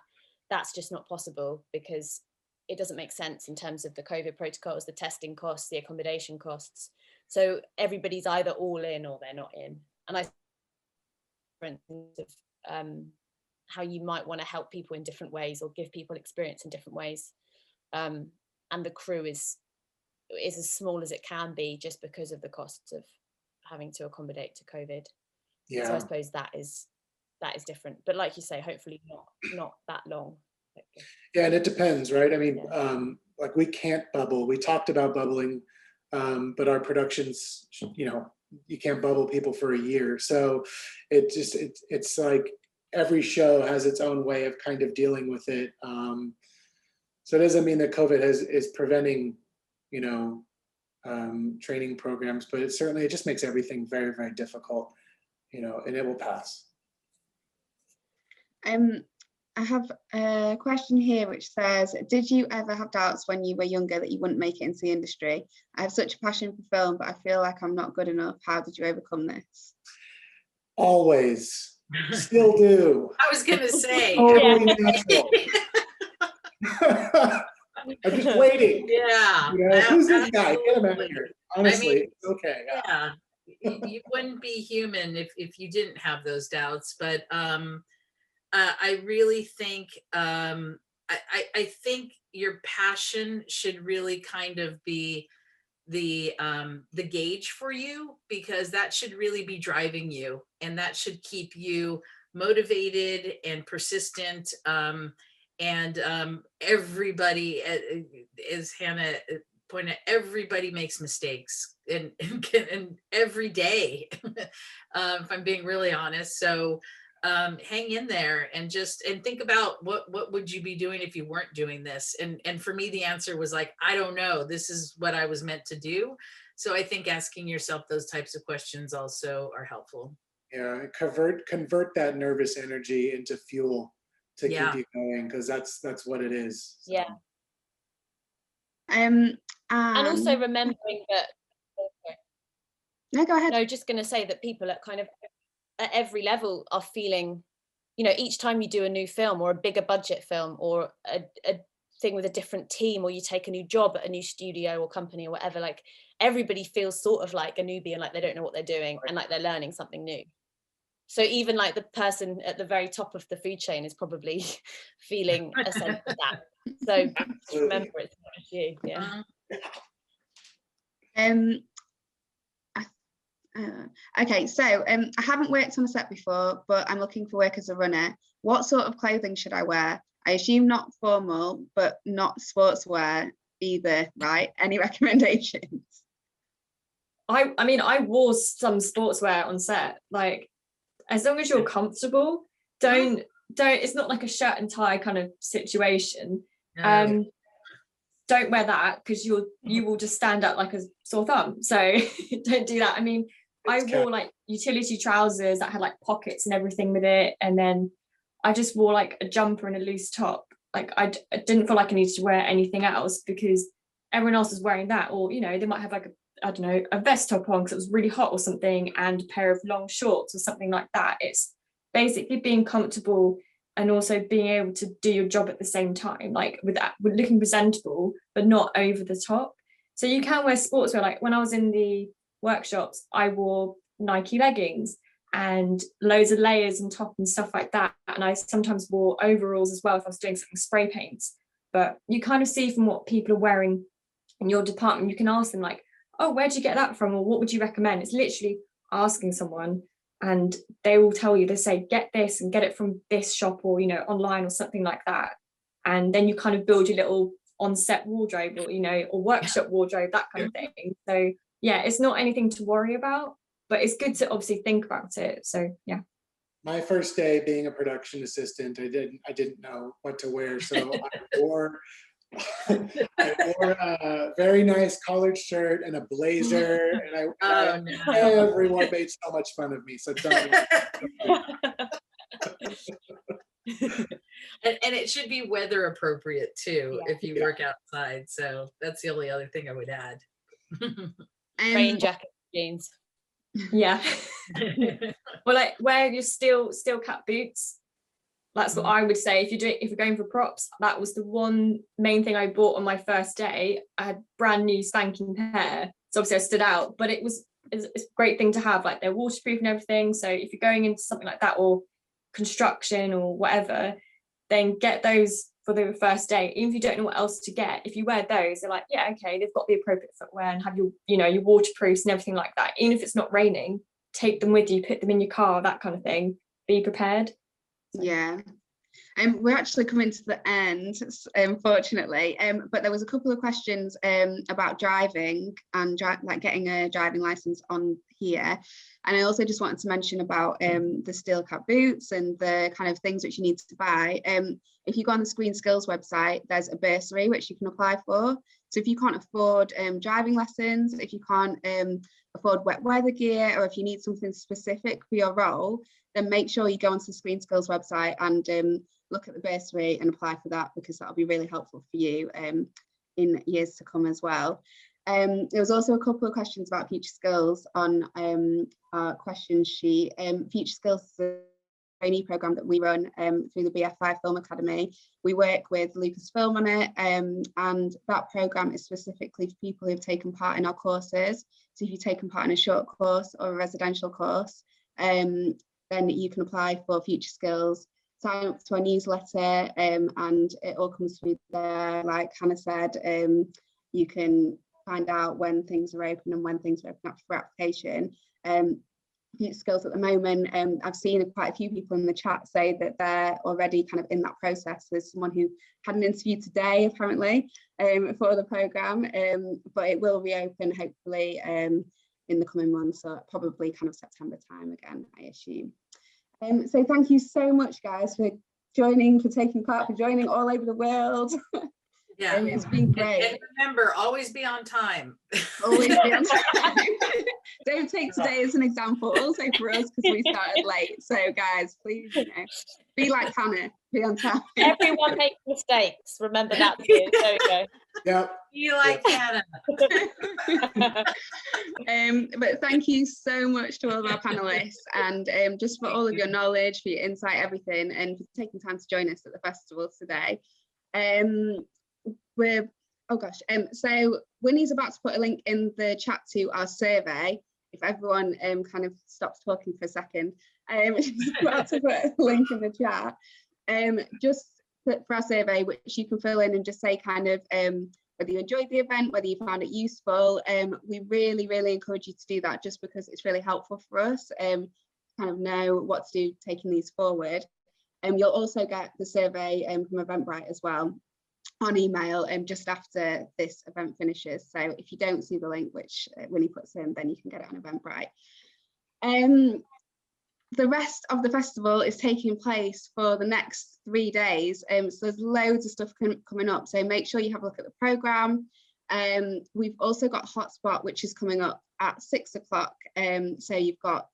That's just not possible, because it doesn't make sense in terms of the COVID protocols, the testing costs, the accommodation costs. So everybody's either all in or they're not in. And I, for instance, of how you might want to help people in different ways or give people experience in different ways. And the crew is as small as it can be, just because of the costs of having to accommodate to COVID. Yeah. So I suppose that is different. But like you say, hopefully not that long. Yeah, and it depends, right? I mean, like, we can't bubble. We talked about bubbling, but our productions, you know, you can't bubble people for a year. So it's like every show has its own way of kind of dealing with it. So it doesn't mean that COVID is preventing, you know, training programs, but it just makes everything very, very difficult, you know, and it will pass. I have a question here which says, did you ever have doubts when you were younger that you wouldn't make it into the industry? I have such a passion for film, but I feel like I'm not good enough. How did you overcome this? Always. Still do. I was going to say. Totally natural. I'm just waiting. Yeah. You know, who's this guy? Get him out of here. Honestly, I mean, it's okay. Yeah. You wouldn't be human if you didn't have those doubts. But I really think I think your passion should really kind of be the gauge for you, because that should really be driving you, and that should keep you motivated and persistent. And everybody, as Hannah pointed out, everybody makes mistakes, and every day, if I'm being really honest. So hang in there and think about what would you be doing if you weren't doing this. And for me, the answer was like, I don't know, this is what I was meant to do. So I think asking yourself those types of questions also are helpful. Yeah, convert that nervous energy into fuel to keep you going, because that's what it is. So. Yeah. And also remembering that. No, go ahead. No, just going to say that people at kind of at every level are feeling, you know, each time you do a new film or a bigger budget film or a thing with a different team, or you take a new job at a new studio or company or whatever, like everybody feels sort of like a newbie and like they don't know what they're doing, and like they're learning something new. So even like the person at the very top of the food chain is probably feeling a sense of that. So just remember, it's not just you. Yeah. Okay, so I haven't worked on a set before, but I'm looking for work as a runner. What sort of clothing should I wear? I assume not formal, but not sportswear either, right? Any recommendations? I mean, I wore some sportswear on set. Like, as long as you're comfortable, don't it's not like a shirt and tie kind of situation. Don't wear that, because you will just stand up like a sore thumb. So don't do that. I mean, I wore like utility trousers that had like pockets and everything with it, and then I just wore like a jumper and a loose top. Like I didn't feel like I needed to wear anything else because everyone else was wearing that, or you know, they might have like a vest top on because it was really hot or something, and a pair of long shorts or something like that. It's basically being comfortable and also being able to do your job at the same time, like with looking presentable but not over the top. So you can wear sportswear. Like when I was in the workshops, I wore Nike leggings and loads of layers and top and stuff like that, and I sometimes wore overalls as well if I was doing something spray paints. But you kind of see from what people are wearing in your department, you can ask them like, oh, where'd you get that from, or what would you recommend? It's literally asking someone and they will tell you. They say get this and get it from this shop, or you know, online or something like that, and then you kind of build your little on-set wardrobe, or you know, or workshop wardrobe, that kind of thing. So yeah, it's not anything to worry about, but it's good to obviously think about it. So yeah. My first day being a production assistant, I didn't know what to wear, so I wore a very nice collared shirt and a blazer, and everyone made so much fun of me. So don't. And it should be weather appropriate too, if you work outside. So that's the only other thing I would add. Rain jacket, jeans. Yeah. Well, like wear your steel cap boots. That's what I would say. If you're going for props, that was the one main thing I bought on my first day. I had brand new spanking pair, so obviously I stood out. But it's a great thing to have. Like they're waterproof and everything. So if you're going into something like that, or construction or whatever, then get those for the first day. Even if you don't know what else to get, if you wear those, they're like, yeah, okay, they've got the appropriate footwear and have your, you know, your waterproofs and everything like that. Even if it's not raining, take them with you, put them in your car, that kind of thing. Be prepared. Yeah. We're actually coming to the end, unfortunately, but there was a couple of questions about driving and like getting a driving license on here, and I also just wanted to mention about the steel cap boots and the kind of things which you need to buy. If you go on the Screen Skills website, there's a bursary which you can apply for. So if you can't afford driving lessons, if you can't afford wet weather gear, or if you need something specific for your role, then make sure you go onto the Screen Skills website and look at the bursary and apply for that, because that'll be really helpful for you in years to come as well. There was also a couple of questions about Future Skills on our question sheet. Future Skills is a trainee program that we run through the BFI Film Academy. We work with Lucasfilm on it, and that program is specifically for people who've taken part in our courses. So if you've taken part in a short course or a residential course, then you can apply for Future Skills, sign up to our newsletter, and it all comes through there. Like Hannah said, you can find out when things are open and when things are open up for application. Future Skills at the moment, I've seen quite a few people in the chat say that they're already kind of in that process. There's someone who had an interview today apparently for the programme, but it will reopen hopefully in the coming months, so probably kind of September time again, I assume. So thank you so much, guys, for joining, for taking part, for joining all over the world. Yeah, it's been great. And remember, always be on time. Always be on time. Don't take today as an example, also for us, because we started late. So guys, please, you know, be like Hannah, be on time. Everyone makes mistakes. Remember that too. There we go. Yeah. Be like Hannah. But thank you so much to all of our panelists, and just for all of your knowledge, for your insight, everything, and for taking time to join us at the festival today. So Winnie's about to put a link in the chat to our survey. If everyone kind of stops talking for a second, she's about to put a link in the chat just for our survey, which you can fill in and just say kind of whether you enjoyed the event, whether you found it useful. We really, really encourage you to do that, just because it's really helpful for us kind of know what to do taking these forward. You'll also get the survey from Eventbrite as well on email just after this event finishes. So if you don't see the link, which Winnie puts in, then you can get it on Eventbrite. The rest of the festival is taking place for the next 3 days. So there's loads of stuff coming up. So make sure you have a look at the programme. We've also got Hotspot, which is coming up at 6 o'clock. So you've got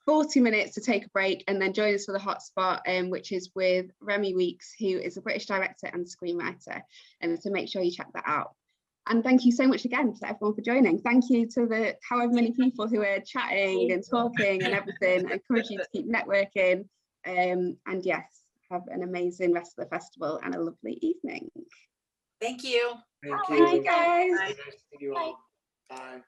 40 minutes to take a break and then join us for the Hotspot, which is with Remy Weeks, who is a British director and screenwriter. And so make sure you check that out. And thank you so much again to everyone for joining. Thank you to the however many people who are chatting and talking and everything. I encourage you to keep networking. And yes, have an amazing rest of the festival and a lovely evening. Thank you. Thank Thank you, guys. Nice to see you all. Bye.